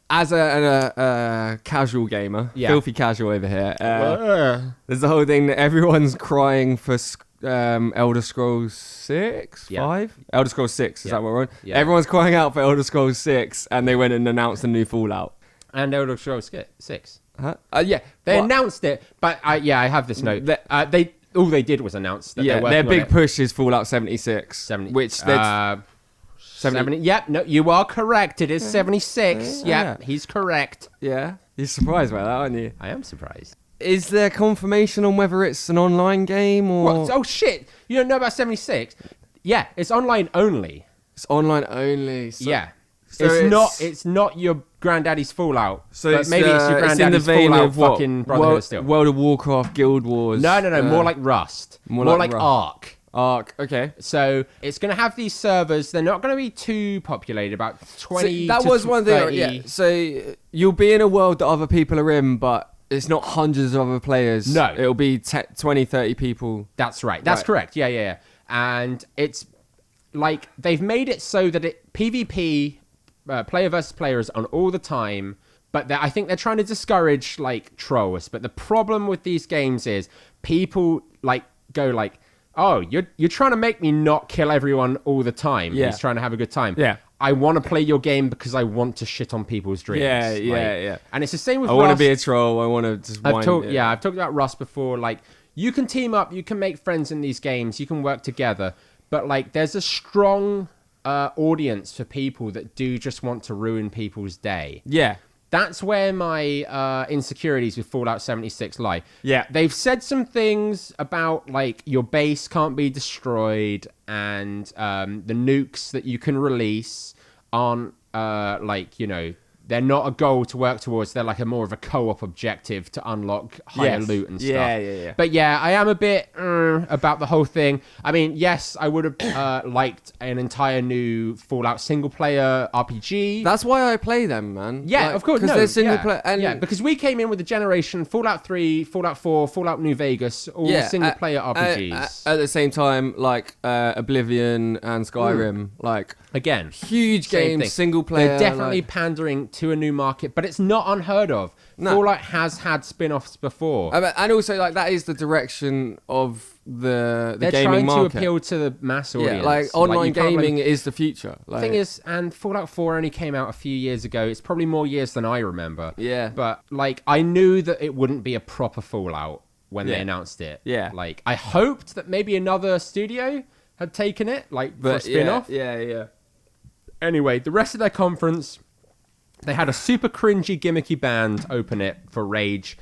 as a casual gamer, filthy casual over here? There's the whole thing that everyone's crying for. Elder Scrolls 6? 5? Elder Scrolls 6, is that what we're on? Yeah. Everyone's crying out for Elder Scrolls 6, and they went and announced a new Fallout. And Elder Scrolls 6. Huh? Yeah. They announced it, but I have this note. All they did was announce that they're working their on big it. push is Fallout 76. Which they're... 70. Yep, no, you are correct. It is 76. Yep, he's correct. Yeah. You're surprised by that, aren't you? I am surprised. Is there confirmation on whether it's an online game or... What? Oh, shit. You don't know about 76? Yeah, it's online only. It's online only. So, yeah. So it's not your granddaddy's Fallout. So but maybe it's your granddaddy's in the vein Fallout of what? fucking Brotherhood still. World of Warcraft, Guild Wars. No. More like Rust. More like Ark. Ark, okay. So it's going to have these servers. They're not going to be too populated, about 20 that to was one 30. thing. Yeah. So you'll be in a world that other people are in, but it's not hundreds of other players. No. It'll be 20, 30 people. That's right. That's correct. Yeah. And it's like they've made it so that it PvP, player versus player is on all the time. But I think they're trying to discourage like trolls. But the problem with these games is people like go like, oh, you're trying to make me not kill everyone all the time. Yeah. He's trying to have a good time. Yeah. I want to play your game because I want to shit on people's dreams. Yeah. And it's the same with I Rust. want to be a troll. I want to just I've talked about Rust before. Like, you can team up, you can make friends in these games, you can work together. But like, there's a strong audience for people that do just want to ruin people's day. Yeah. That's where my insecurities with Fallout 76 lie. Yeah. They've said some things about, like, your base can't be destroyed and the nukes that you can release aren't, like, you know, they're not a goal to work towards. They're like a more of a co-op objective to unlock higher loot and stuff. Yeah. But yeah, I am a bit about the whole thing. I mean, yes, I would have liked an entire new Fallout single-player RPG. That's why I play them, man. Yeah, like, of course. Because they're single player. And yeah, because we came in with the generation Fallout 3, Fallout 4, Fallout New Vegas, all single-player RPGs. At the same time, like Oblivion and Skyrim, like Again, huge same games, thing. single player. They're definitely like, pandering to a new market, but it's not unheard of. No. Fallout has had spin-offs before. and also, like, that is the direction of the They're gaming trying market. to appeal to the mass audience. Yeah, like online you can't gaming is the future. Like, thing is, and Fallout 4 only came out a few years ago. It's probably more years than I remember. Yeah. But like, I knew that it wouldn't be a proper Fallout when they Yeah. announced it. Yeah. Like, I hoped that maybe another studio had taken it, like, for a but spin-off. yeah. Anyway, the rest of their conference, they had a super cringy, gimmicky band open it for Rage.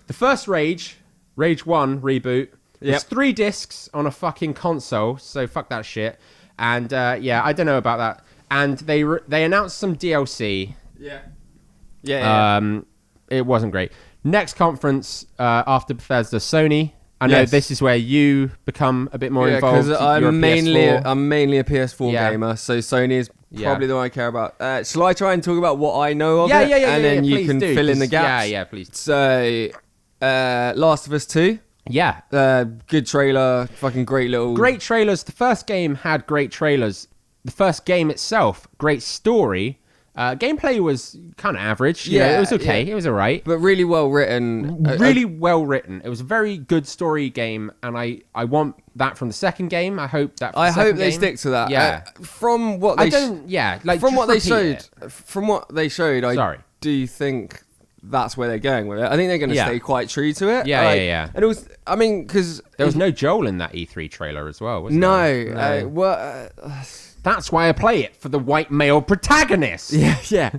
The first Rage 1 reboot, Yep. it's 3 discs on a fucking console, so fuck that shit. And yeah, I don't know about that. And they announced some DLC. Yeah. It wasn't great. Next conference after Bethesda, Sony. I know Yes. this is where you become a bit more Yeah, involved. because You're a I'm mainly PS4. a PS4 Yeah. gamer, so Sony is Yeah. probably the one I care about. Shall I try and talk about what I know of Yeah, it? And then you please can do, fill in the 'cause- gaps. Yeah, please. So, Last of Us 2. Yeah. Good trailer, fucking great little... Great trailers. The first game had great trailers. The first game itself, great story. Gameplay was kind of average. You know, Yeah, it was okay. yeah. It was all right. But really well written. Really well written. It was a very good story game, and I want that from the second game. I hope that. For I the second hope they game. stick to that. Yeah. From what they I don't. Yeah. Like from just what they repeat showed, it. from what they showed, I Sorry. do think that's where they're going with it. I think they're going to Yeah. stay quite true to it. Yeah, yeah. And it was, I mean, because There was no Joel in that E3 trailer as well, was no, there? well, That's why I play it, for the white male protagonist. yeah.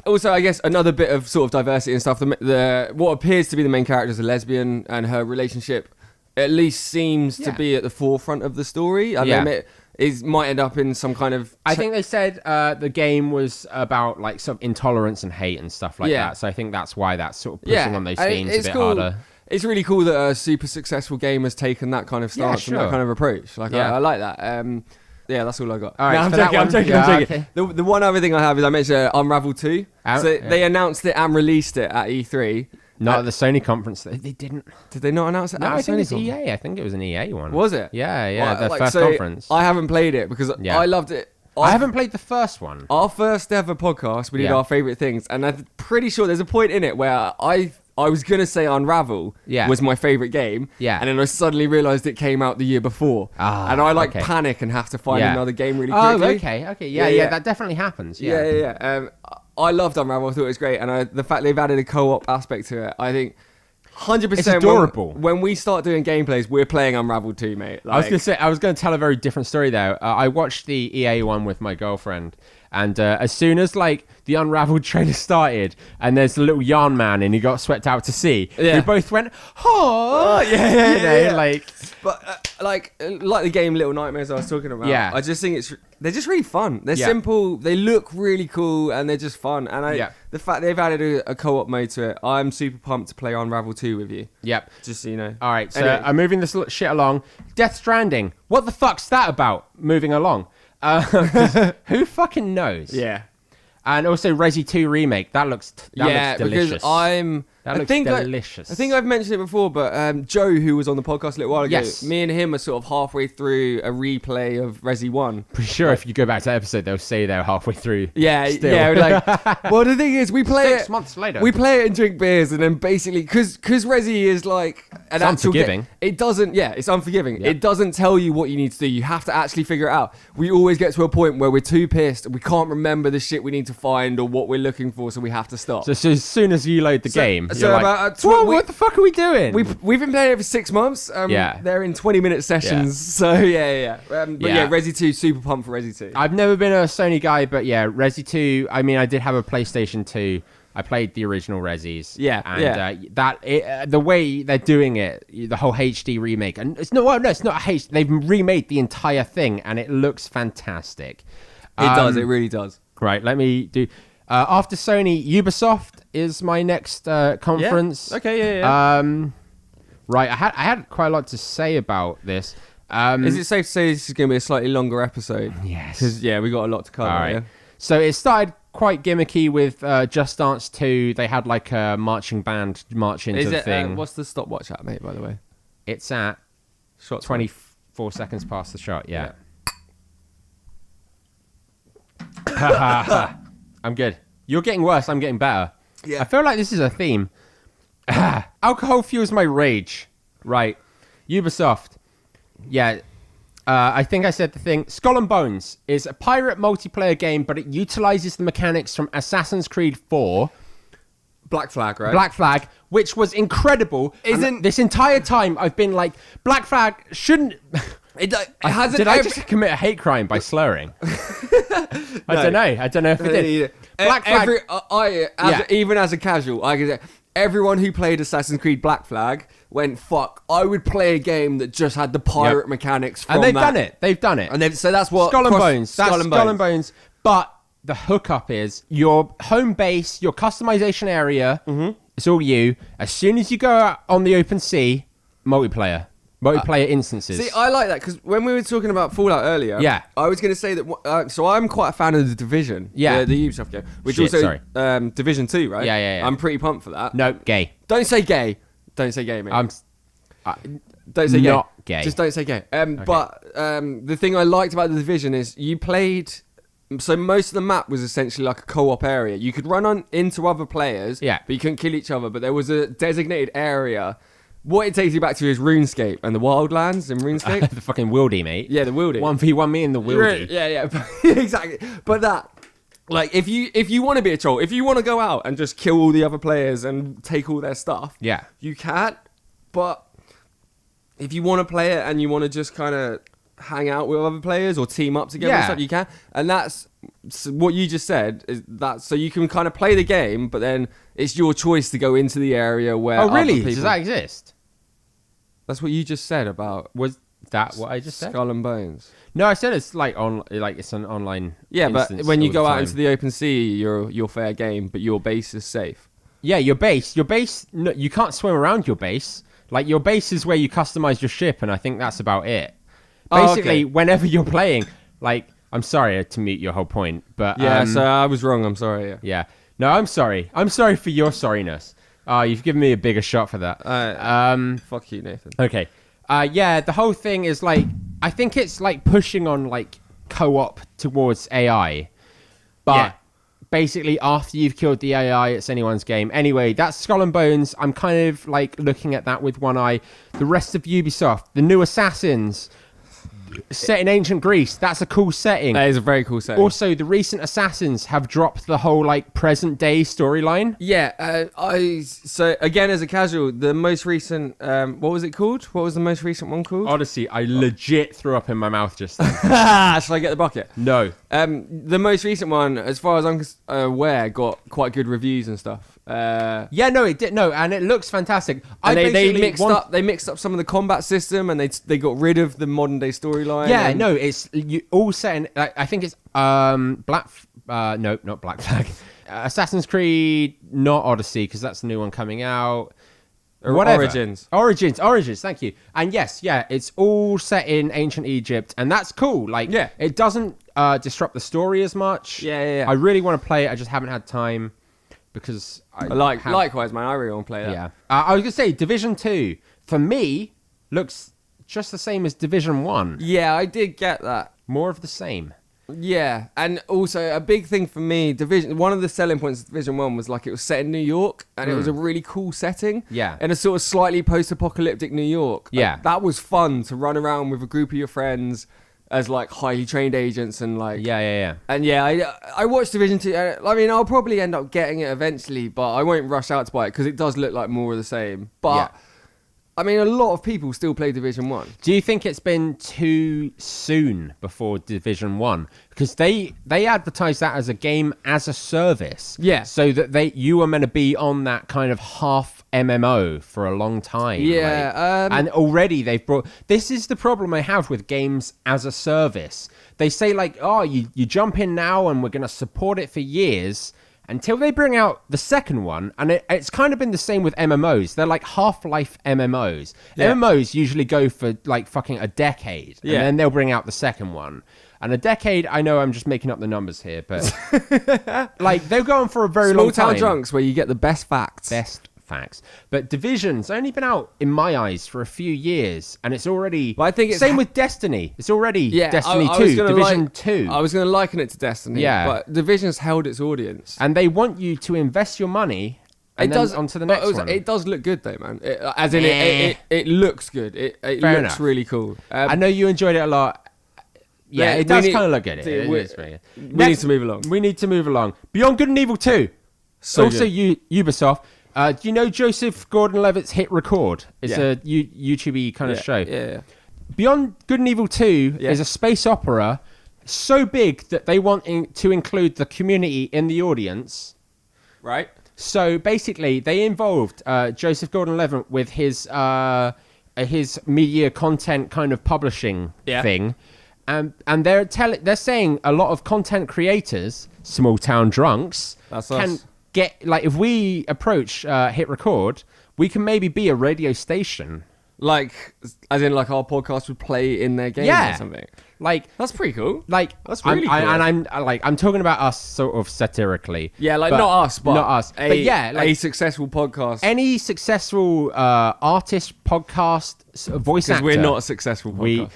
Also, I guess another bit of sort of diversity and stuff. The what appears to be the main character is a lesbian, and her relationship at least seems to Yeah. be at the forefront of the story. I Yeah. mean, it might end up in some kind of. I think they said the game was about like some intolerance and hate and stuff like Yeah. that. So I think that's why that's sort of pushing on those I- themes it's a bit cool. harder. It's really cool that a super successful game has taken that kind of stance and sure. that kind of approach. Like, Yeah. I like that. Yeah, that's all I got. All right, No, I'm for that joking, I'm one- joking, yeah, I'm joking. okay. The one other thing I have is I mentioned Unravel 2. So Yeah. they announced it and released it at E3. Not at the Sony conference. They didn't. Did they not announce it No, at I think Sony it's conference? EA. I think it was an EA one. Was it? Yeah, Well, the like, first so conference. I haven't played it because Yeah. I loved it. I haven't played the first one. Our first ever podcast, we did Yeah. our favourite things, and I'm pretty sure there's a point in it where I was gonna say Unravel Yeah. was my favourite game, Yeah. and then I suddenly realised it came out the year before, Ah, and I okay. panic and have to find Yeah. another game really Oh, quickly. okay. Yeah, Yeah, yeah. that definitely happens. Yeah. I loved Unravel. I thought it was great, and the fact they've added a co-op aspect to it, I think 100%. It's adorable. When we start doing gameplays, we're playing Unravel 2, mate. I was gonna tell a very different story though. I watched the EA one with my girlfriend, and as soon as like the Unraveled trailer started, and there's the little yarn man, and he got swept out to sea, Yeah. we both went, "Oh, yeah. like But like the game Little Nightmares I was talking about. Yeah. I just think they're just really fun. They're Yeah. simple. They look really cool, and they're just fun. And Yeah. the fact they've added a co-op mode to it, I'm super pumped to play Unravel 2 with you. Yep. Just so you know. All right, so Anyway. I'm moving this shit along. Death Stranding. What the fuck's that about? Moving along. 'Cause who fucking knows? Yeah. And also Resi 2 remake. That looks delicious. because That looks delicious. I think I've mentioned it before, but Joe, who was on the podcast a little while ago, Yes. me and him are sort of halfway through a replay of Resi 1. Pretty sure if you go back to that episode, they'll say they're halfway through. Yeah, Still. yeah. Like, well, the thing is, we play 6 it. months later. We play it and drink beers, and then basically, because Resi is like an actual unforgiving. it doesn't. Yeah, it's unforgiving. Yeah. It doesn't tell you what you need to do. You have to actually figure it out. We always get to a point where we're too pissed and we can't remember the shit we need to find or what we're looking for, so we have to stop. So as soon as you load the game, so you're about, like, whoa, what the fuck are we doing? We've been playing it for 6 months. Yeah. They're in 20-minute sessions. So yeah. But yeah, Resi 2, super pumped for Resi 2. I've never been a Sony guy, but yeah, Resi 2. I mean, I did have a PlayStation 2. I played the original Resis. Yeah, and the way they're doing it, the whole HD remake, and it's not a HD. They've remade the entire thing, and it looks fantastic. It does. It really does. Right, let me do. After Sony, Ubisoft is my next conference. Yeah. Okay, yeah. Right, I had quite a lot to say about this. Is it safe to say this is going to be a slightly longer episode? Yes. Because, yeah, we got a lot to cover. All right. Yeah? So it started quite gimmicky with Just Dance 2. They had like a marching band march into the thing. What's the stopwatch at, mate, by the way? It's at Shot 24 seconds past the shot, yeah. I'm good. You're getting worse, I'm getting better. Yeah. I feel like this is a theme. Alcohol fuels my rage. Right. Ubisoft. Yeah. I think I said the thing. Skull and Bones is a pirate multiplayer game, but it utilizes the mechanics from Assassin's Creed 4. Black Flag, right? Black Flag, which was incredible. Isn't- this entire time I've been like, Black Flag shouldn't... It hasn't Did I just commit a hate crime by slurring? I don't know. I don't know if it did. Black Flag. Even as a casual, I can say everyone who played Assassin's Creed Black Flag went, fuck, I would play a game that just had the pirate mechanics from and they've that. done it. They've done it. And so that's what Skull and Bones. That's Skull and Bones. But the hookup is your home base, your customization area. Mm-hmm. It's all you. As soon as you go out on the open sea, multiplayer instances. See, I like that because when we were talking about Fallout earlier, Yeah. I was going to say that. So I'm quite a fan of the Division, Yeah. the Ubisoft game, which Shit, also Division 2, right? Yeah. I'm pretty pumped for that. No, gay. Don't say gay. Don't say gay, mate. Don't say not gay. gay. Just don't say gay. But the thing I liked about the Division is you played. So most of the map was essentially like a co-op area. You could run on into other players, Yeah. but you couldn't kill each other. But there was a designated area. What it takes you back to is RuneScape and the Wildlands in RuneScape. The fucking wildy, mate. Yeah, the wildy. 1v1 me and the wildy. Yeah, exactly. But that, like, if you want to be a troll, if you want to go out and just kill all the other players and take all their stuff, Yeah. you can. But if you want to play it and you want to just kind of hang out with other players or team up together and Yeah. stuff, you can. And that's what you just said. Is that so you can kind of play the game, but then it's your choice to go into the area where. Oh, really? other people, Does that exist? That's what you just said about. Was that what I just said? Skull and Bones. No, I said it's like it's an online. Yeah, but instance when you all go the out time. into the open sea, you're fair game, but your base is safe. Yeah, your base. No, you can't swim around your base. Like your base is where you customize your ship, and I think that's about it. Basically, whenever you're playing, like, I'm sorry to mute your whole point, but Yeah, so I was wrong. I'm sorry. Yeah. yeah. No, I'm sorry. I'm sorry for your sorriness. You've given me a bigger shot for that. Fuck you, Nathan. Okay. Yeah, the whole thing is like, I think it's like pushing on like co-op towards AI. But Yeah. basically after you've killed the AI, it's anyone's game. Anyway, that's Skull and Bones. I'm kind of like looking at that with one eye. The rest of Ubisoft, the new Assassins, set in ancient Greece. That's a cool setting. That is a very cool setting. Also, the recent Assassins have dropped the whole like present day storyline. Yeah, so again as a casual, the most recent what was it called? What was the most recent one called? Odyssey, I legit threw up in my mouth just then. Shall I get the bucket? No. The most recent one, as far as I'm aware, got quite good reviews and stuff. Yeah, no, it did. No, and it looks fantastic. And they mixed up some of the combat system, and they got rid of the modern day storyline. Yeah, and no, it's all set in. I think it's Black. No, not Black Flag. Assassin's Creed, not Odyssey, because that's the new one coming out. Whatever. Origins. Thank you. And yes, yeah, it's all set in ancient Egypt, and that's cool. Like, Yeah. it doesn't disrupt the story as much. Yeah. I really want to play it. I just haven't had time. because I likewise, man. I really want to play that. Yeah. I was going to say, Division 2, for me, looks just the same as Division 1. Yeah, I did get that. More of the same. Yeah, and also a big thing for me, one of the selling points of Division 1 was like it was set in New York, and it was a really cool setting. Yeah. In a sort of slightly post-apocalyptic New York. Yeah. That was fun to run around with a group of your friends as like highly trained agents and like... Yeah. And yeah, I watched Division 2. I mean, I'll probably end up getting it eventually, but I won't rush out to buy it because it does look like more of the same. But... Yeah. I mean, a lot of people still play Division 1. Do you think it's been too soon before Division 1? Because they advertised that as a game as a service. Yeah. So that you were meant to be on that kind of half MMO for a long time. Yeah. And already they've brought... This is the problem I have with games as a service. They say like, oh, you jump in now and we're going to support it for years... Until they bring out the second one, and it's kind of been the same with MMOs. They're like Half-Life MMOs. Yeah. MMOs usually go for like fucking a decade, and then they'll bring out the second one. And a decade, I know I'm just making up the numbers here, but like they'll go on for a very long time. Small Town Drunks, where you get the best facts. Facts. But Division's only been out, in my eyes, for a few years, and it's already... But I think it's same with Destiny. It's already Destiny I 2, Division 2. I was going to liken it to Destiny, but Division's held its audience. And they want you to invest your money and then onto the next one. It does look good, though, man. It looks good. It looks enough. really cool. I know you enjoyed it a lot. Yeah, it does kind of look good. We need to move along. We need to move along. Beyond Good and Evil 2. Also, Ubisoft... do you know Joseph Gordon-Levitt's Hit Record? It's a YouTube kind of show. Yeah. Beyond Good and Evil 2 is a space opera so big that they want to include the community in the audience. Right. So basically, they involved Joseph Gordon-Levitt with his media content kind of publishing thing. And they're saying a lot of content creators, small town drunks, can... get like if we approach Hit Record, we can maybe be a radio station, like as in like our podcast would play in their game or something. Like that's pretty cool. Like that's really cool. And I'm talking about us sort of satirically. Yeah, like not us. But like a successsul podcast. Any successful artist, podcast, voice actor. Because we're not a successful podcast.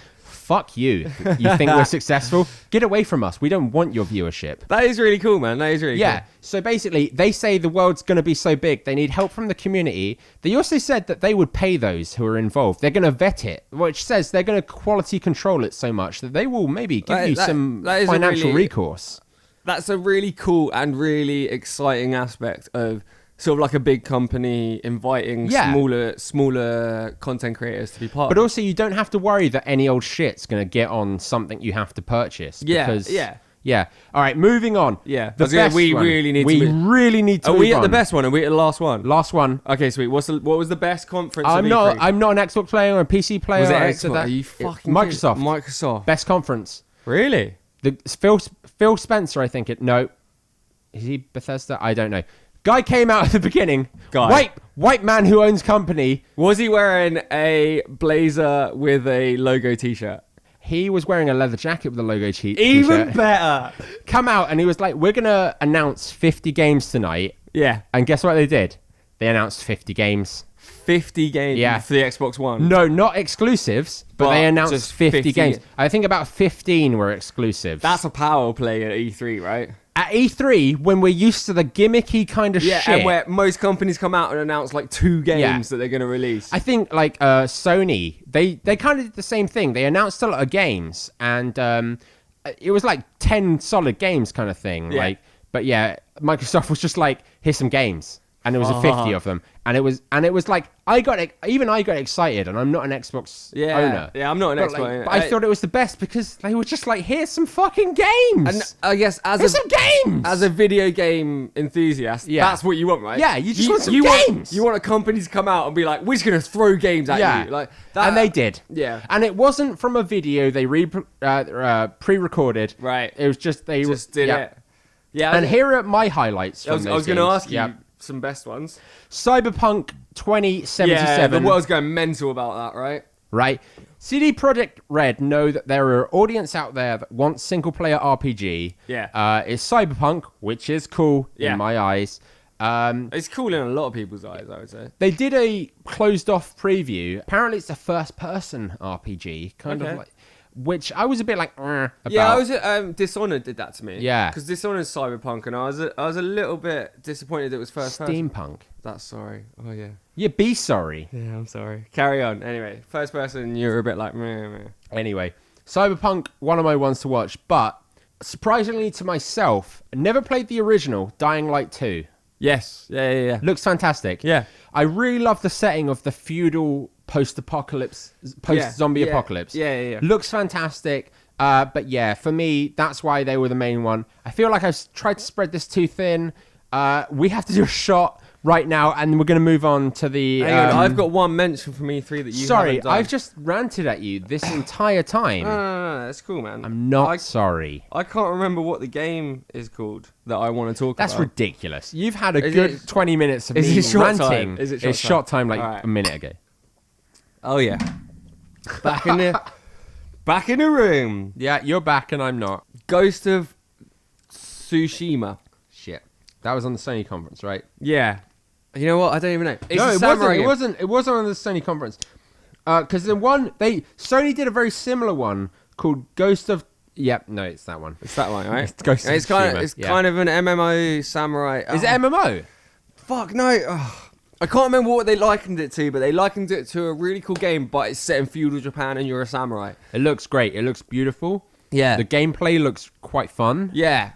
Fuck you. You think we're successful? Get away from us. We don't want your viewership. That is really cool, man. That is really cool. So basically, they say the world's going to be so big, they need help from the community. They also said that they would pay those who are involved. They're going to vet it, which says they're going to quality control it so much that they will maybe give you some financial recourse. That's a really cool and really exciting aspect of... sort of like a big company inviting smaller content creators to be part of. But also, you don't have to worry that any old shit's going to get on something you have to purchase. Yeah. All right, moving on. Yeah. We really need to. Are we at the best one? Are we at the last one? Last one. Okay, sweet. What was the best conference? I'm not an Xbox player or a PC player. Was it Xbox? Are you fucking Microsoft. Best conference. Really? Phil Spencer, I think it. No. Is he Bethesda? I don't know. Guy came out at the beginning. White man who owns company. Was he wearing a blazer with a logo t-shirt? He was wearing a leather jacket with a logo t-shirt. Even better. Come out and he was like, we're going to announce 50 games tonight. Yeah. And guess what they did? They announced 50 games. 50 games for the Xbox One? No, not exclusives, but they announced 50 games. I think about 15 were exclusives. That's a power play at E3, right? At E3, when we're used to the gimmicky kind of shit. And where most companies come out and announce like 2 games that they're going to release. I think like Sony, they kind of did the same thing. They announced a lot of games and it was like 10 solid games kind of thing. Yeah. But Microsoft was just like, here's some games. And it was a 50 of them. And it was like, I got excited, and I'm not an Xbox owner. Yeah, I'm not an Xbox owner. But I thought it was the best because they were just like, here's some fucking games. And I guess some games. As a video game enthusiast, that's what you want, right? Yeah, you just want some games. You want a company to come out and be like, we're just going to throw games at you. Like that. And they did. Yeah. And it wasn't from a video they pre-recorded. Right. It was just they just did it. Yeah. And here are my highlights from those I was going to ask you. Yep. Some best ones. Cyberpunk 2077. Yeah, the world's going mental about that, right? Right. CD Projekt Red know that there are audience out there that wants single-player RPG. Yeah. It's Cyberpunk, which is cool in my eyes. It's cool in a lot of people's eyes, I would say. They did a closed-off preview. Apparently, it's a first-person RPG, kind of like, which I was a bit like, about. Yeah, I was. Dishonored did that to me. Yeah. because Dishonored's cyberpunk, and I was a little bit disappointed it was first person. Steampunk. That's sorry. Oh yeah. Yeah, be sorry. Yeah, I'm sorry. Carry on. Anyway, first person, you're a bit like meh, meh. Anyway, Cyberpunk, one of my ones to watch, but surprisingly to myself, never played the original, Dying Light 2. Yes. Yeah. Looks fantastic. Yeah. I really love the setting of the feudal post-apocalypse, post-zombie apocalypse. Yeah. Looks fantastic. But yeah, for me, that's why they were the main one. I feel like I've tried to spread this too thin. We have to do a shot right now, and we're going to move on to the... Hang on, I've got one mention from E3 that you Sorry, haven't done. I've just ranted at you this entire time. No, that's cool, man. I'm not sorry. I can't remember what the game is called that I want to talk about. That's ridiculous. You've had a good 20 minutes of me short ranting. time? Is it it's short shot time like Alright. a minute ago. Oh yeah. Back in the room. Yeah, you're back and I'm not. Ghost of Tsushima. Shit. That was on the Sony conference, right? Yeah. You know what? I don't even know. It's No, a it samurai game. wasn't. It wasn't on the Sony conference. Because Sony did a very similar one called Ghost of. Yep, no, it's that one. It's that one, right? It's Ghost of Tsushima, It's yeah. kind of an MMO samurai. Is it MMO? Fuck no. Oh, I can't remember what they likened it to, but they likened it to a really cool game, but it's set in feudal Japan and you're a samurai. It looks great. It looks beautiful. Yeah. The gameplay looks quite fun. Yeah.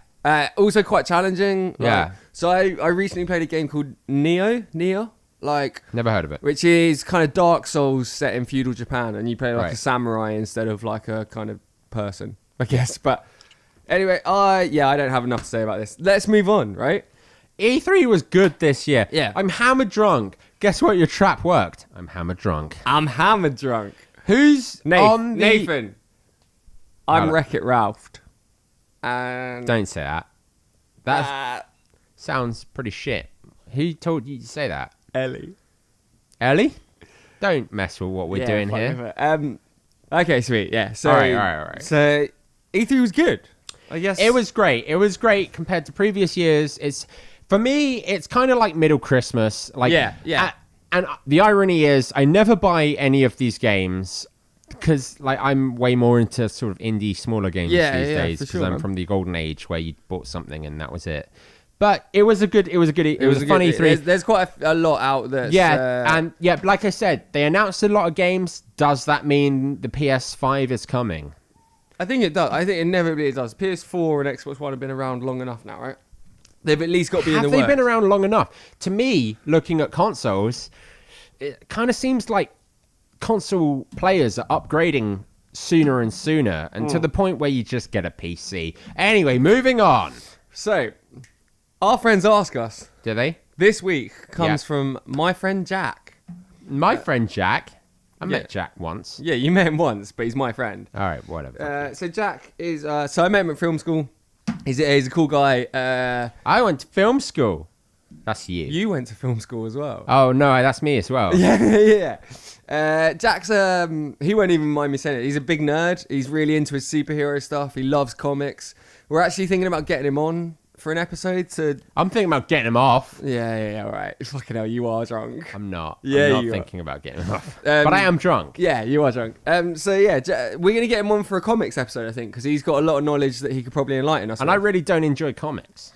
Also quite challenging. Yeah. So I recently played a game called Neo, Never heard of it. which is kind of Dark Souls set in feudal Japan, and you play like Right. a samurai instead of like a kind of person, I guess. But anyway, I don't have enough to say about this. Let's move on, right? E3 was good this year. Yeah. I'm hammered drunk. Guess what? Your trap worked. I'm hammered drunk. I'm hammered drunk. Who's on the... Nathan. I'm Hello. Wreck-It Ralph. And Don't say that. That sounds pretty shit. Who told you to say that? Ellie. Ellie? Don't mess with what we're doing fuck here. with it. Okay, sweet. Yeah. So, All right. So E3 was good, I guess. It was great. It was great compared to previous years. For me, it's kind of like middle Christmas. Like, Yeah. And the irony is, I never buy any of these games because, like, I'm way more into sort of indie, smaller games these days for because sure, I'm man. from the golden age where you bought something and that was it. But it was a good. It was a fun good, E3. There's quite a lot out there. Like I said, they announced a lot of games. Does that mean the PS5 is coming? I think it does. I think inevitably it does. PS4 and Xbox One have been around long enough now, right? They've at least got to be in the Have they works. been around long enough? To me, looking at consoles, it kind of seems like console players are upgrading sooner and sooner, and to the point where you just get a PC. Anyway, moving on. So, our friends ask us Do they? this week comes Yeah. from my friend Jack. My friend Jack. I yeah. met Jack once. Yeah, you met him once, but he's my friend. All right, whatever. So Jack is. So I met him at film school. He's a cool guy. I went to film school. That's you. You went to film school as well. Oh no, that's me as well. Yeah. Jack's he won't even mind me saying it. He's a big nerd. He's really into his superhero stuff. He loves comics. We're actually thinking about getting him on for an episode to... I'm thinking about getting him off. Yeah, all right. Fucking hell, you are drunk. I'm not. Yeah, I'm not you are. thinking about getting him off. But I am drunk. Yeah, you are drunk. So yeah, we're going to get him on for a comics episode, I think, because he's got a lot of knowledge that he could probably enlighten us And with. I really don't enjoy comics.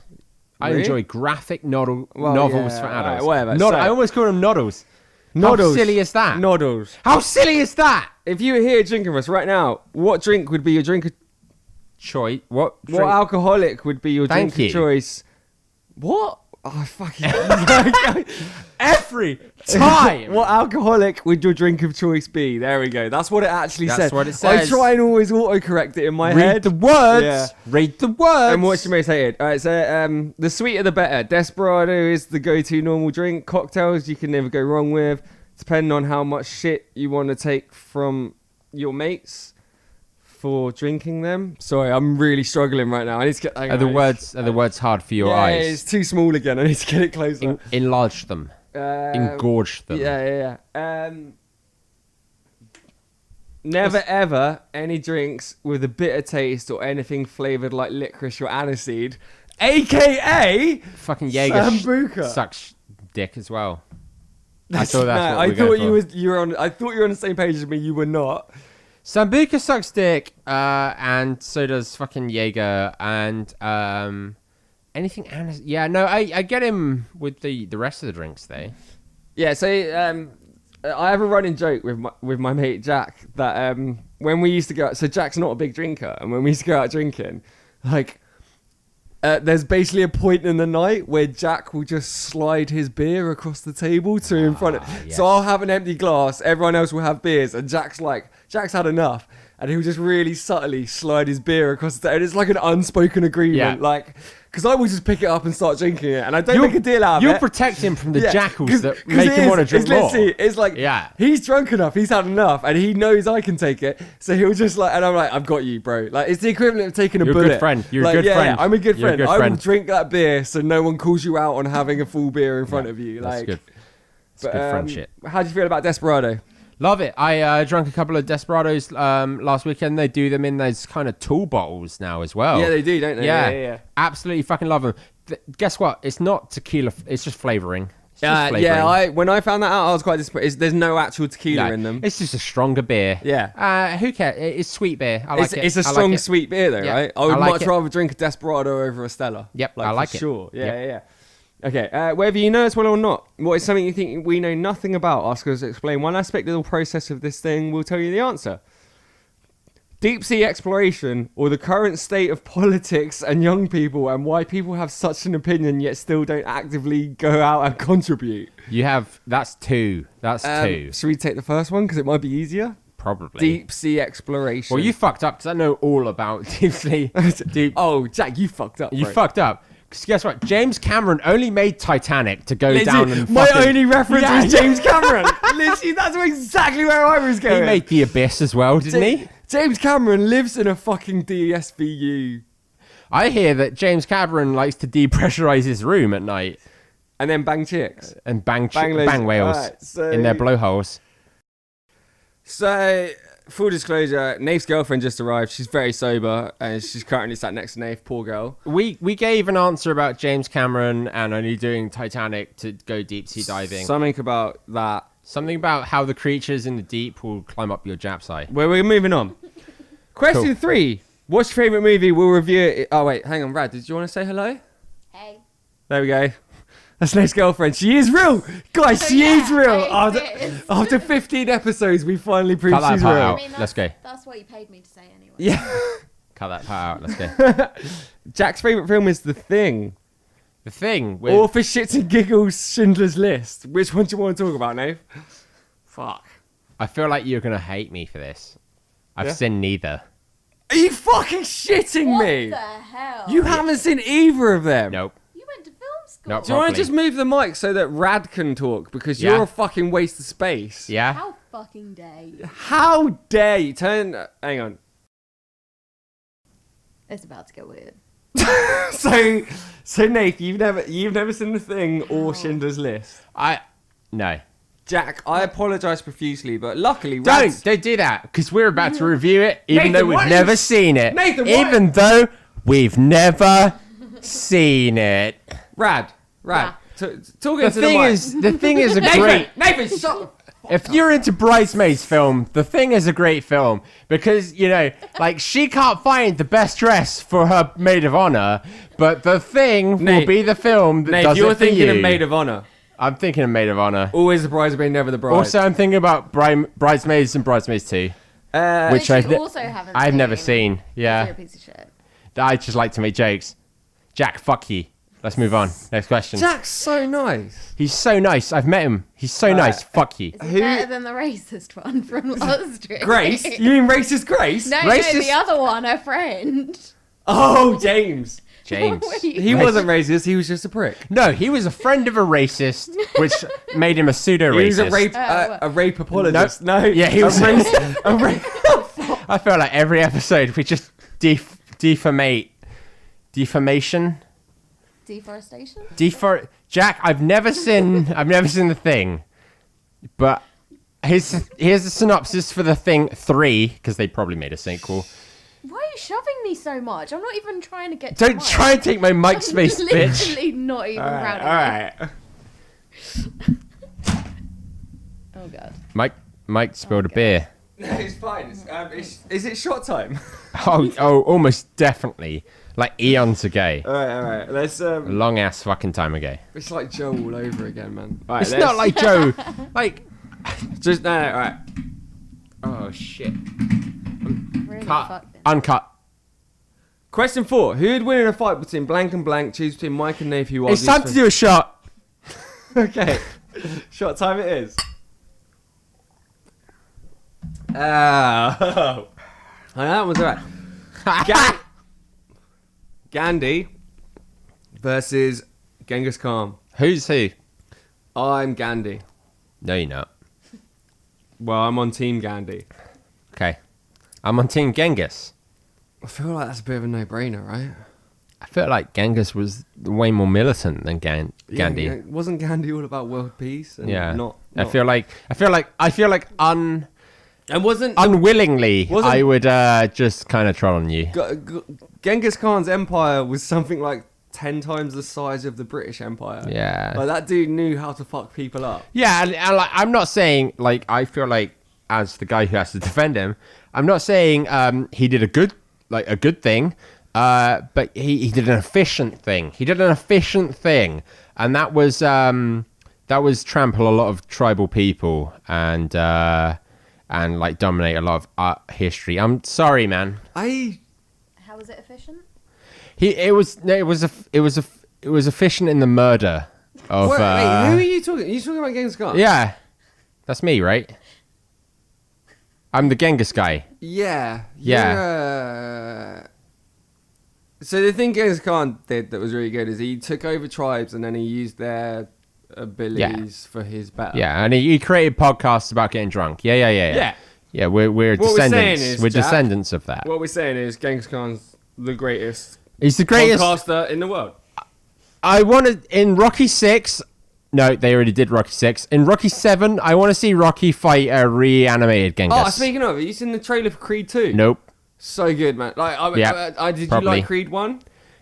I Really? enjoy graphic novels yeah, for adults. alright, whatever. Nod- So- I almost call them noddles. Noddles. How silly is that? Noddles. How silly is that? If you were here drinking with us right now, what drink would be your drink of... Choice. What? What alcoholic would be your Thank drink you. of choice? What? Oh, fucking... Every time. What alcoholic would your drink of choice be? There we go. That's what it actually That's says. what it I says. try and always autocorrect it in my Read head. the words. Yeah. Read the words. And what's your most hated? All right, so the sweeter the better. Desperado is the go-to normal drink. Cocktails you can never go wrong with, depending on how much shit you want to take from your mates for drinking them. Sorry, I'm really struggling right now. I need to get. Are the words hard for your yeah, it's eyes? too small again. I need to get it closer. Enlarge them. Engorge them. Yeah. Never ever any drinks with a bitter taste or anything flavored like licorice or aniseed. AKA Fucking Jaeger Sambuca. sucks dick as well. I thought that's No, what I we're thought going you were on. I thought you were on the same page as me. You were not. Sambuca sucks dick, and so does fucking Jaeger, and anything. Yeah, no, I get him with the rest of the drinks though. Yeah. So I have a running joke with my mate Jack that when we used to go out, so Jack's not a big drinker, and when we used to go out drinking, like. There's basically a point in the night where Jack will just slide his beer across the table to in front of. Yes. So I'll have an empty glass, everyone else will have beers, and Jack's had enough, and he'll just really subtly slide his beer across the table. It's like an unspoken agreement, because I will just pick it up and start drinking it, and I don't make a deal out of it. You'll protect him from the jackals that 'cause make him want to drink more. It's like, he's drunk enough, he's had enough, and he knows I can take it, so he'll just and I'm like, I've got you, bro. Like, it's the equivalent of taking a bullet. You're a good friend. You're a good friend. Yeah, I'm a good friend. You're a good I will friend. drink that beer so no one calls you out on having a full beer in front of you. That's Like, good. It's good friendship. How do you feel about Desperado? Love it. I drank a couple of Desperados last weekend. They do them in those kind of tall bottles now as well. Yeah, they do, don't they? Yeah. Absolutely fucking love them. Guess what? It's not tequila. It's just flavoring. It's just flavoring. When I found that out, I was quite disappointed. There's no actual tequila in them. It's just a stronger beer. Yeah. Who cares? It's sweet beer. I like it. It's a strong, sweet beer, though, right? I would like much rather drink a Desperado over a Stella. Yep, I like for it. Sure. Yeah, Yep. yeah. Okay, whether you know us well or not, what is something you think we know nothing about? Ask us to explain one aspect of the process of this thing. We'll tell you the answer. Deep sea exploration, or the current state of politics and young people, and why people have such an opinion yet still don't actively go out and contribute. That's two. That's two. Should we take the first one because it might be easier? Probably. Deep sea exploration. Well, you fucked up because I know all about deep sea. Oh, Jack, you fucked up. You bro. fucked up. Because guess what? James Cameron only made Titanic to go Literally, down and my fucking... only reference was James Cameron. Literally, that's exactly where I was going. He made The Abyss as well, didn't he? James Cameron lives in a fucking DSVU. I hear that James Cameron likes to depressurize his room at night. And then bang chicks. And bang loads- whales Right, so- in their blowholes. So, full disclosure, Nath's girlfriend just arrived. She's very sober, and she's currently sat next to Nath. Poor girl. We gave an answer about James Cameron and only doing Titanic to go deep sea diving. Something about that. Something about how the creatures in the deep will climb up your Japsai. Well, we're moving on. Question 3. What's your favourite movie? We'll review it. Oh, wait, hang on, Brad. Did you want to say hello? Hey. There we go. That's Nate's girlfriend. She is real. Guys, she is real. After 15 episodes, we finally proved Cut that she's part real. out. Let's go. That's what you paid me to say anyway. Yeah. Cut that part out. Let's go. Jack's favourite film is The Thing. The Thing. Or for shits and giggles, Schindler's List. Which one do you want to talk about, Nate? Fuck. I feel like you're going to hate me for this. I've seen neither. Are you fucking shitting me? What the hell? You haven't seen either of them. Nope. You went to film school. Nope. Do you want to Properly. just move the mic so that Rad can talk? Because you're Yeah. a fucking waste of space. Yeah? How fucking dare you? How dare you? Hang on. It's about to get weird. So Nate, you've never seen The Thing or Schindler's List. No. Jack, I apologise profusely, but luckily, Don't do that, because we're about to review it, even Nathan, though what we've is- never seen it. Nathan, what- even though we've never seen it. Rad. Talk The into the mic. the thing is a great. Nathan, shut. If you're into Bridesmaids film, The Thing is a great film because, like, she can't find the best dress for her maid of honor, but The Thing will be the film that Nate, does you're it for thinking you. of Maid of Honor. I'm thinking of Maid of Honor. Always the bridesmaid, never the bride. Also, I'm thinking about Bridesmaids and Bridesmaids 2, which you also haven't I've seen. never seen. You're a Yeah, piece of shit. I just like to make jokes. Jack, fuck you. Let's move on. Next question. Jack's so nice. He's so nice. I've met him. He's so nice. Fuck you. Is it better than the racist one from last week? Grace? You mean racist Grace? No, Racist- no, the other one, her friend. Oh, James. James. Wait. He wasn't racist. He was just a prick. No, he was a friend of a racist, which made him a pseudo-racist. He was what? a rape apologist. No. Yeah, he was. a rape. I feel like every episode we just defamation. Deforestation? Jack, I've never seen The Thing, but here's the synopsis for The Thing 3 because they probably made a sequel. Why are you you shoving me so much? I'm not even trying to get to Don't the mic. try and take my mic I'm space, bitch. literally not even All proud right, of all you. right. Oh god. Mike spilled a Okay. beer. No, it's fine. Is it shot time? Oh, almost definitely. Like eons ago. All right. Let's A long ass fucking time ago. It's like Joe all over again, man. All right, It's not like Joe. Like, just no. All right. oh shit. Really Cut. fucked it. Uncut. Question 4: Who would win in a fight between blank and blank? Choose between Mike and Nath. Who are It's time to do a shot. Okay. Shot time it is. Oh. That was alright. Gandhi versus Genghis Khan. Who's who? I'm Gandhi. No, you're not. Well, I'm on Team Gandhi. Okay. I'm on Team Genghis. I feel like that's a bit of a no-brainer, right? I feel like Genghis was way more militant than Gandhi. Yeah, wasn't Gandhi all about world peace? And Yeah. Not. I feel like And wasn't unwillingly Wasn't- I would just kind of troll on you. Genghis Khan's empire was something like 10 times the size of the British Empire. Yeah. Like that dude knew how to fuck people up. Yeah, and like, I'm not saying like I feel like as the guy who has to defend him, I'm not saying he did a good thing, but he did an efficient thing. He did an efficient thing, and that was trample a lot of tribal people and like dominate a lot of art history. I'm sorry, man. How was it efficient? It was efficient in the murder of. Wait, who are you talking? Are you talking about Genghis Khan? Yeah, that's me, right? I'm the Genghis guy. Yeah. Yeah. So the thing Genghis Khan did that was really good is he took over tribes and then he used their abilities for his better. Yeah, and he created podcasts about getting drunk. Yeah. Yeah, we're What we're descendants. saying is, We're Jack, descendants of that. What we're saying is Genghis Khan's the greatest He's the greatest. podcaster in the world. I wanted in Rocky 6. No, they already did Rocky 6. In Rocky 7, I want to see Rocky fight a reanimated Genghis. Oh, speaking of, have you seen the trailer for Creed 2? Nope. So good, man. Like, did probably. you like Creed 1?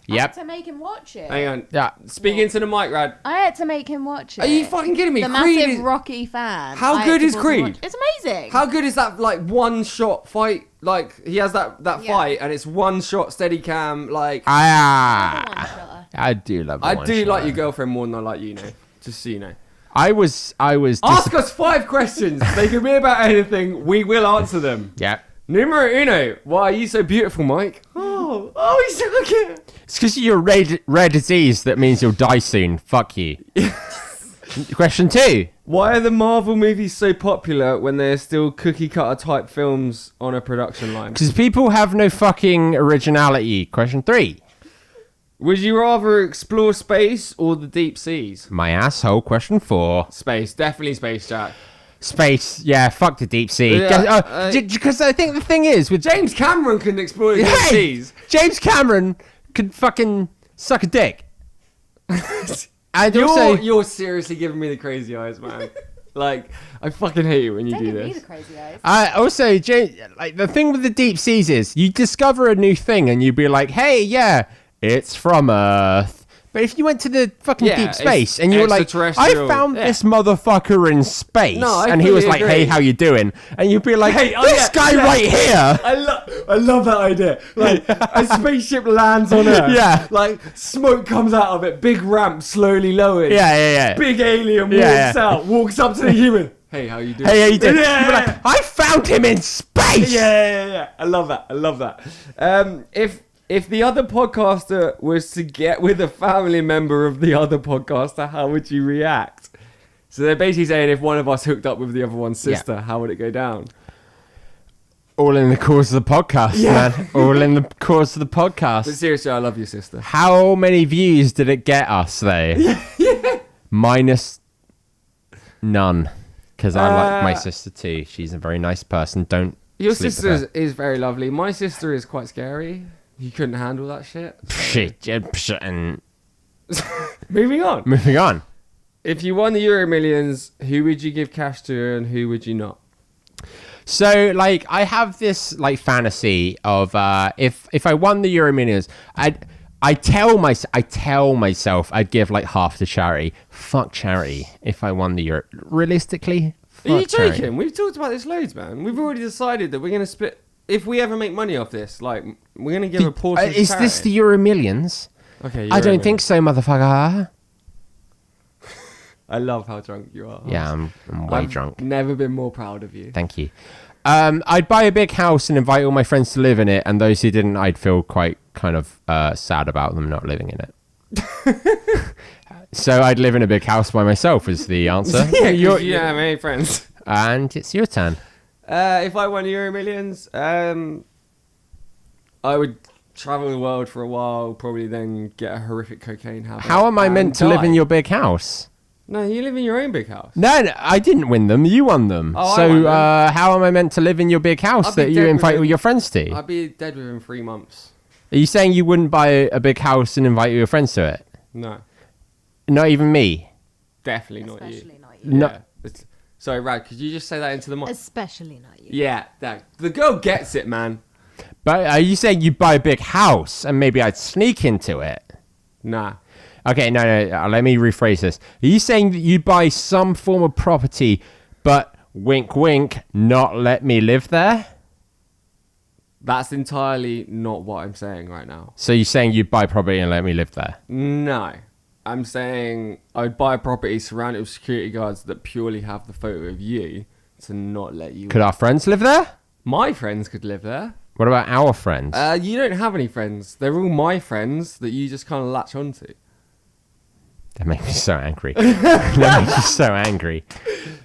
I had Yep. to make him watch it. Hang on. Yeah. Speak into the mic, Rad. I had to make him watch it. Are you fucking kidding me? The Creed massive is- Rocky fan. How I had good to is pause and Creed? watch- It's amazing. How good is that, like, one-shot fight? Like, he has that Yeah. fight, and it's one-shot steady cam, like... I do love the I one do shot. like your girlfriend more than I like you, know. Just so you know. I was Ask us 5 questions. They can be about anything. We will answer them. Yeah. Numero uno. Why are you so beautiful, Mike? Oh, he's so cute. It's because you're rare disease that means you'll die soon. Fuck you. Question 2. Why are the Marvel movies so popular when they're still cookie cutter type films on a production line? Because people have no fucking originality. Question 3. Would you rather explore space or the deep seas? My asshole. Question 4. Space, definitely space, Jack. Space. Yeah, fuck the deep sea. Yeah, Because I think the thing is with James Cameron can explore the deep Hey! seas. James Cameron could fucking suck a dick. And also, You're seriously giving me the crazy eyes, man. Like, I fucking hate it when you Don't do give me this. the crazy eyes. also, like the thing with the deep seas is you discover a new thing and you'd be like, hey, yeah, it's from Earth. But if you went to the fucking Yeah, deep it's space and you were like, I extraterrestrial. found Yeah. this motherfucker in space, No, I and he was fully like, hey, agree. how you doing? And you'd be like, Hey, oh, this yeah, guy yeah. right here. I love that idea. Like, a spaceship lands on Earth. Yeah. Like, smoke comes out of it, big ramp slowly lowered. Yeah. Big alien walks Yeah. out, walks up to the human. Hey, how you doing? Hey, how you doing? Yeah. You'd be like, I found him in space. Yeah. I love that. If the other podcaster was to get with a family member of the other podcaster, how would you react? So they're basically saying if one of us hooked up with the other one's sister, how would it go down? All in the course of the podcast, man. All in the course of the But podcast. seriously, I love your sister. How many views did it get us, though? Minus none. Because I like my sister, too. She's a very nice person. Don't Your sleep with sister her. is very lovely. My sister is quite scary. You couldn't handle that shit. Shit. And Moving on. moving on. If you won the Euro Millions, who would you give cash to and who would you not? So, like, I have this like fantasy of if I won the Euro Millions, I tell myself I'd give like half to charity. Fuck charity if I won the Euro. Realistically, fuck Are you charity. joking? We've talked about this loads, man. We've already decided that we're going to split. If we ever make money off this, like, we're going to give a portion to Is charity. this the Euro Millions? Okay, I don't think so, motherfucker. I love how drunk you are. Yeah, I'm way I've drunk. Never been more proud of you. Thank you. I'd buy a big house and invite all my friends to live in it, and those who didn't, I'd feel quite kind of sad about them not living in it. So I'd live in a big house by myself is the answer. Yeah, many friends. And it's your turn. If I won Euro Millions, I would travel the world for a while, probably then get a horrific cocaine habit. How am I and meant to live die. in your big house? No, you live in your own big house. No, I didn't win them. You won them. Oh, I so won them. how am I meant to live in your big house I'd be that you dead invite within- all your friends to? I'd be dead within 3 months. Are you saying you wouldn't buy a big house and invite all your friends to it? No, Not even me. definitely not you. Especially not you. No. Yeah. Sorry, Rad, could you just say that into the mic? Especially not you. Yeah, the girl gets it, man. But are you saying you'd buy a big house and maybe I'd sneak into it? Nah. Okay, no, let me rephrase this. Are you saying that you'd buy some form of property, but wink, wink, not let me live there? That's entirely not what I'm saying right now. So you're saying you'd buy property and let me live there? No. I'm saying I'd buy a property surrounded with security guards that purely have the photo of you to not let you. Could our friends live there? My friends could live there. What about our friends? You don't have any friends. They're all my friends that you just kind of latch onto. That makes me so angry. That makes me so angry.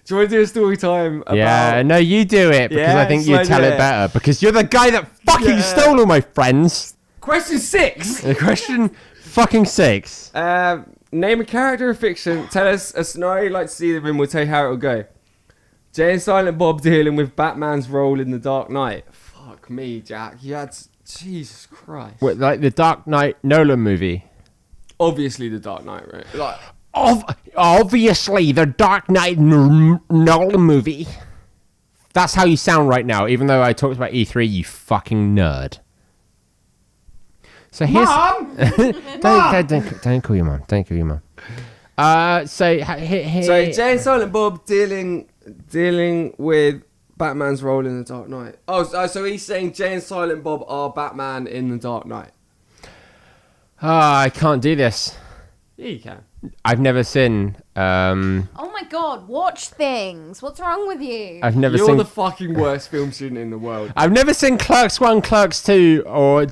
Do you want to do a story time about... Yeah, no, you do it because Yeah, I think so you I tell do it it. better because you're the guy that fucking Yeah. stole all my friends. Question 6. Question fucking 6. Name a character of fiction. Tell us a scenario you'd like to see them in. We'll tell you how it'll go. Jay and Silent Bob dealing with Batman's role in The Dark Knight. Fuck me, Jack. You had... Jesus Christ. What, like the Dark Knight Nolan movie? Obviously The Dark Knight, right? Like... Obviously, the Dark Knight Nolan movie. That's how you sound right now, even though I talked about E3, you fucking nerd. So here's... Mom! Don't call your mom. Don't call your mom. So Jay and Silent Bob dealing with Batman's role in The Dark Knight. Oh, so he's saying Jay and Silent Bob are Batman in The Dark Knight. I can't do this. Yeah, you can. I've never seen... Oh my god, watch things. What's wrong with you? I've never You're seen... the fucking worst film student in the world. I've never seen Clerks 1, Clerks 2, or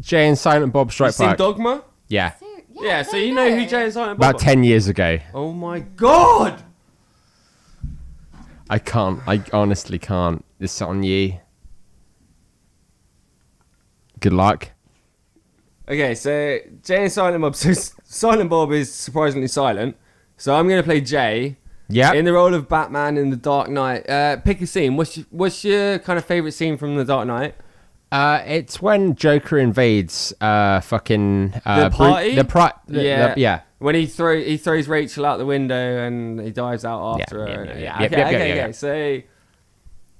Jay and Silent Bob You Strike seen Back. Dogma? Yeah, Yeah, so there you know go. who Jay and Silent Bob about are. 10 years ago. Oh my god! I can't. I honestly can't. It's on you. Good luck. Okay, so Jay and Silent Bob. So Silent Bob is surprisingly silent. So I'm going to play Jay Yeah. in the role of Batman in The Dark Knight. Pick a scene. What's your kind of favourite scene from The Dark Knight? It's when Joker invades fucking The party? yeah. When he throws Rachel out the window and he dives out after Yeah, her. yeah, Okay, yep, okay. yep.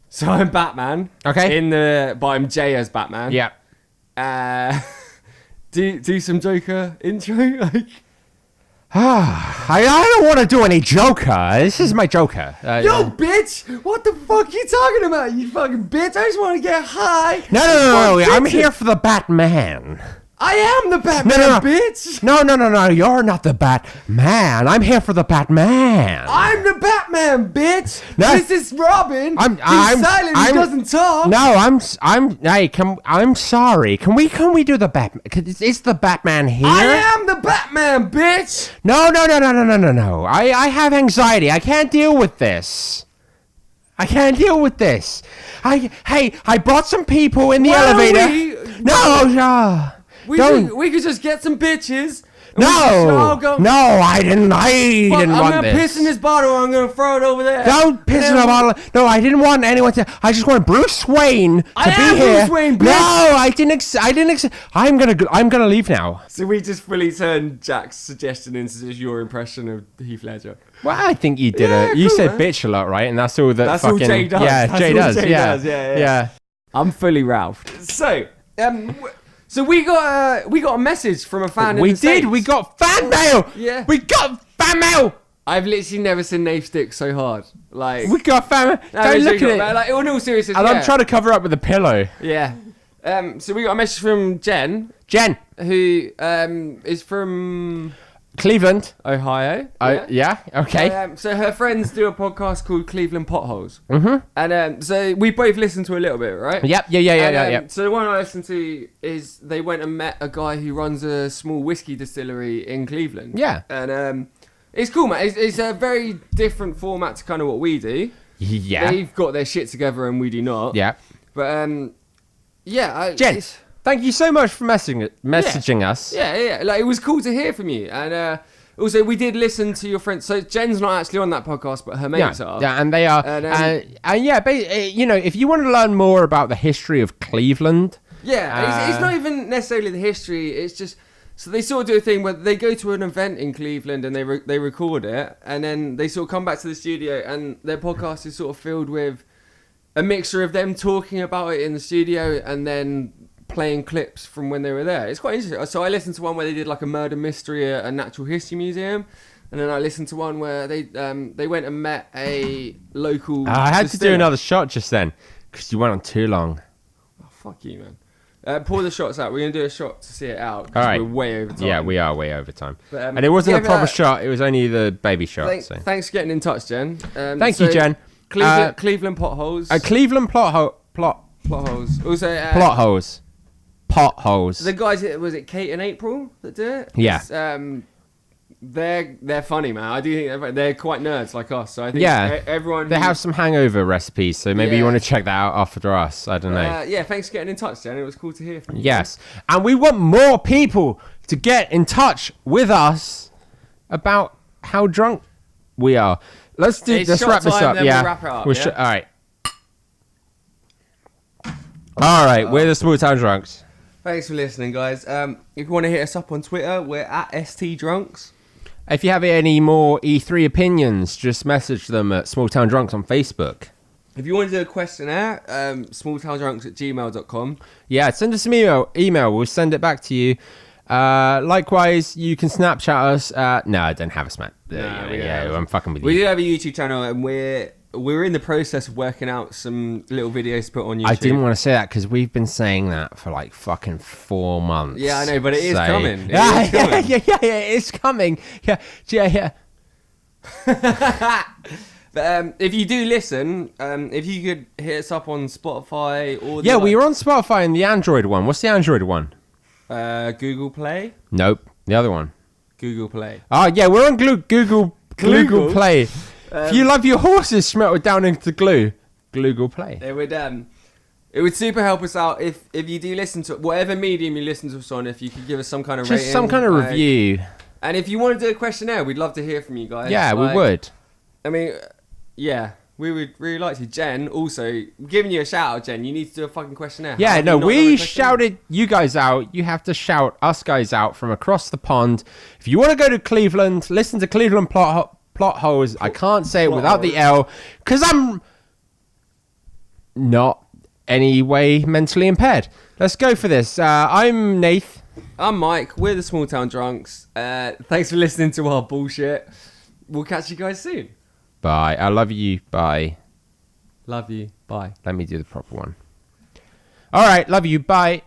So I'm Batman. Okay. But I'm Jay as Batman. Yeah. Do some Joker intro. Like, I don't want to do any Joker. This is my Joker. yo, bitch! What the fuck you talking about? You fucking bitch! I just want to get high. No. Fuck, I'm bitch. here for the Batman. I am the Batman, No. bitch. No. You're not the Batman. I'm here for the Batman. I'm the Batman, bitch. No. This is Robin. I'm silent. He doesn't talk. No, I'm sorry. Can we do the Batman? Is the Batman here? I am the Batman, bitch. No. I have anxiety. I can't deal with this. I brought some people in the Why don't elevator. we- No. We Don't. could just get some bitches. No, go. no, I didn't Fuck, want I'm gonna this. piss in this bottle. I'm gonna throw it over there. Don't piss in the bottle. No, I didn't want anyone to. I just wanted Bruce Wayne to I be am here. Bruce Wayne, bitch. No, I didn't. I'm gonna leave now. So we just fully turned Jack's suggestion into just your impression of Heath Ledger. Well, I think you did Yeah, it. You cool, said man. bitch a lot, right? And that's all that. That's all fucking, Jay does. Yeah, That's Jay all does. Jay Yeah. does, yeah. I'm fully Ralph. So, so we got a message from a fan. We in the did. States. We got fan mail. Yeah. We got fan mail. I've literally never seen Nath stick so hard. Like, We got fan mail. no, Don't literally look at it. got- Like, in all seriousness, And yeah. I'm trying to cover up with a pillow. Yeah. So we got a message from Jen, Jen, who is from Cleveland. Ohio. Yeah. Okay. So her friends do a podcast called Cleveland Potholes. Mm-hmm. And so we both listened to a little bit, right? Yep. Yeah. And, So the one I listened to is they went and met a guy who runs a small whiskey distillery in Cleveland. Yeah. And it's cool, man. It's a very different format to kind of what we do. Yeah. They've got their shit together and we do not. Yeah. But yeah, Jen, thank you so much for messaging us. Yeah. Like, it was cool to hear from you. And also, we did listen to your friends. So Jen's not actually on that podcast, but her mates are. Yeah, and they are. And yeah, you know, if you want to learn more about the history of Cleveland, Yeah, it's not even necessarily the history. It's just so they sort of do a thing where they go to an event in Cleveland and they record it, and then they sort of come back to the studio, and their podcast is sort of filled with a mixture of them talking about it in the studio and then playing clips from when they were there. It's quite interesting. So I listened to one where they did like a murder mystery at a natural history museum. And then I listened to one where they went and met a local. I had to do distiller. another shot just then because you went on too long. Oh, fuck you, man. Pour the shots out. We're going to do a shot to see it out. 'Cause All right. We're way over time. Yeah, we are way over time. But, And it wasn't yeah, a proper but, shot, it was only the baby shot. So. Thanks for getting in touch, Jen. Thank you, Jen. Cleveland potholes. Cleveland plot Potholes. Also, holes. Potholes. the guys, was it Kate and April that do it? Yeah. It's, they're funny, man. I do think they're quite nerds like us. So I think Yeah. everyone. They have some hangover recipes, so maybe you Yeah. want to check that out after us. I don't know. Yeah, thanks for getting in touch, Jen. It was cool to hear from you. Yes. And we want more people to get in touch with us about how drunk we are. Let's It's shot wrap this time, up. then Yeah. we'll wrap it up, We'll yeah? all right. All right. We're the Small Town Drunks. Thanks for listening, guys. If you want to hit us up on Twitter, we're at STDrunks. If you have any more E3 opinions, just message them at Small Town Drunks on Facebook. If you want to do a questionnaire, smalltowndrunks@gmail.com. Yeah, send us an email. We'll send it back to you. Likewise, you can Snapchat us. No, I don't have a Snap. we don't have a- I'm fucking with We you. do have a YouTube channel, and we're in the process of working out some little videos to put on YouTube. I didn't want to say that because we've been saying that for like fucking 4 months. Yeah, I know, but it is coming. It Yeah, is coming. yeah, it's coming. Yeah. But if you do listen, if you could hit us up on Spotify or Yeah, we were on Spotify and the Android one. What's the Android one? Google Play. Nope, the other one. Google Play. Oh, yeah, we're on Google Play. If you love your horses smelted down into glue, Google Play. It would super help us out if you do listen to whatever medium you listen to us on. If you could give us some kind of Just rating, some kind of review. And if you want to do a questionnaire, we'd love to hear from you guys. Yeah, we would. I mean, yeah, we would really like to. Jen, also giving you a shout out, Jen. You need to do a fucking questionnaire. Yeah, How have no, you not done a we questionnaire? shouted you guys out. You have to shout us guys out from across the pond. If you want to go to Cleveland, listen to Cleveland plot holes. I can't say it Plot without the holes. L because I'm not any way mentally impaired. Let's go for this. I'm Nath. I'm Mike. We're the Small Town Drunks. Thanks for listening to our bullshit. We'll catch you guys soon. Bye. I love you. Bye. Love you. Bye. Let me do the proper one. All right. Love you. Bye.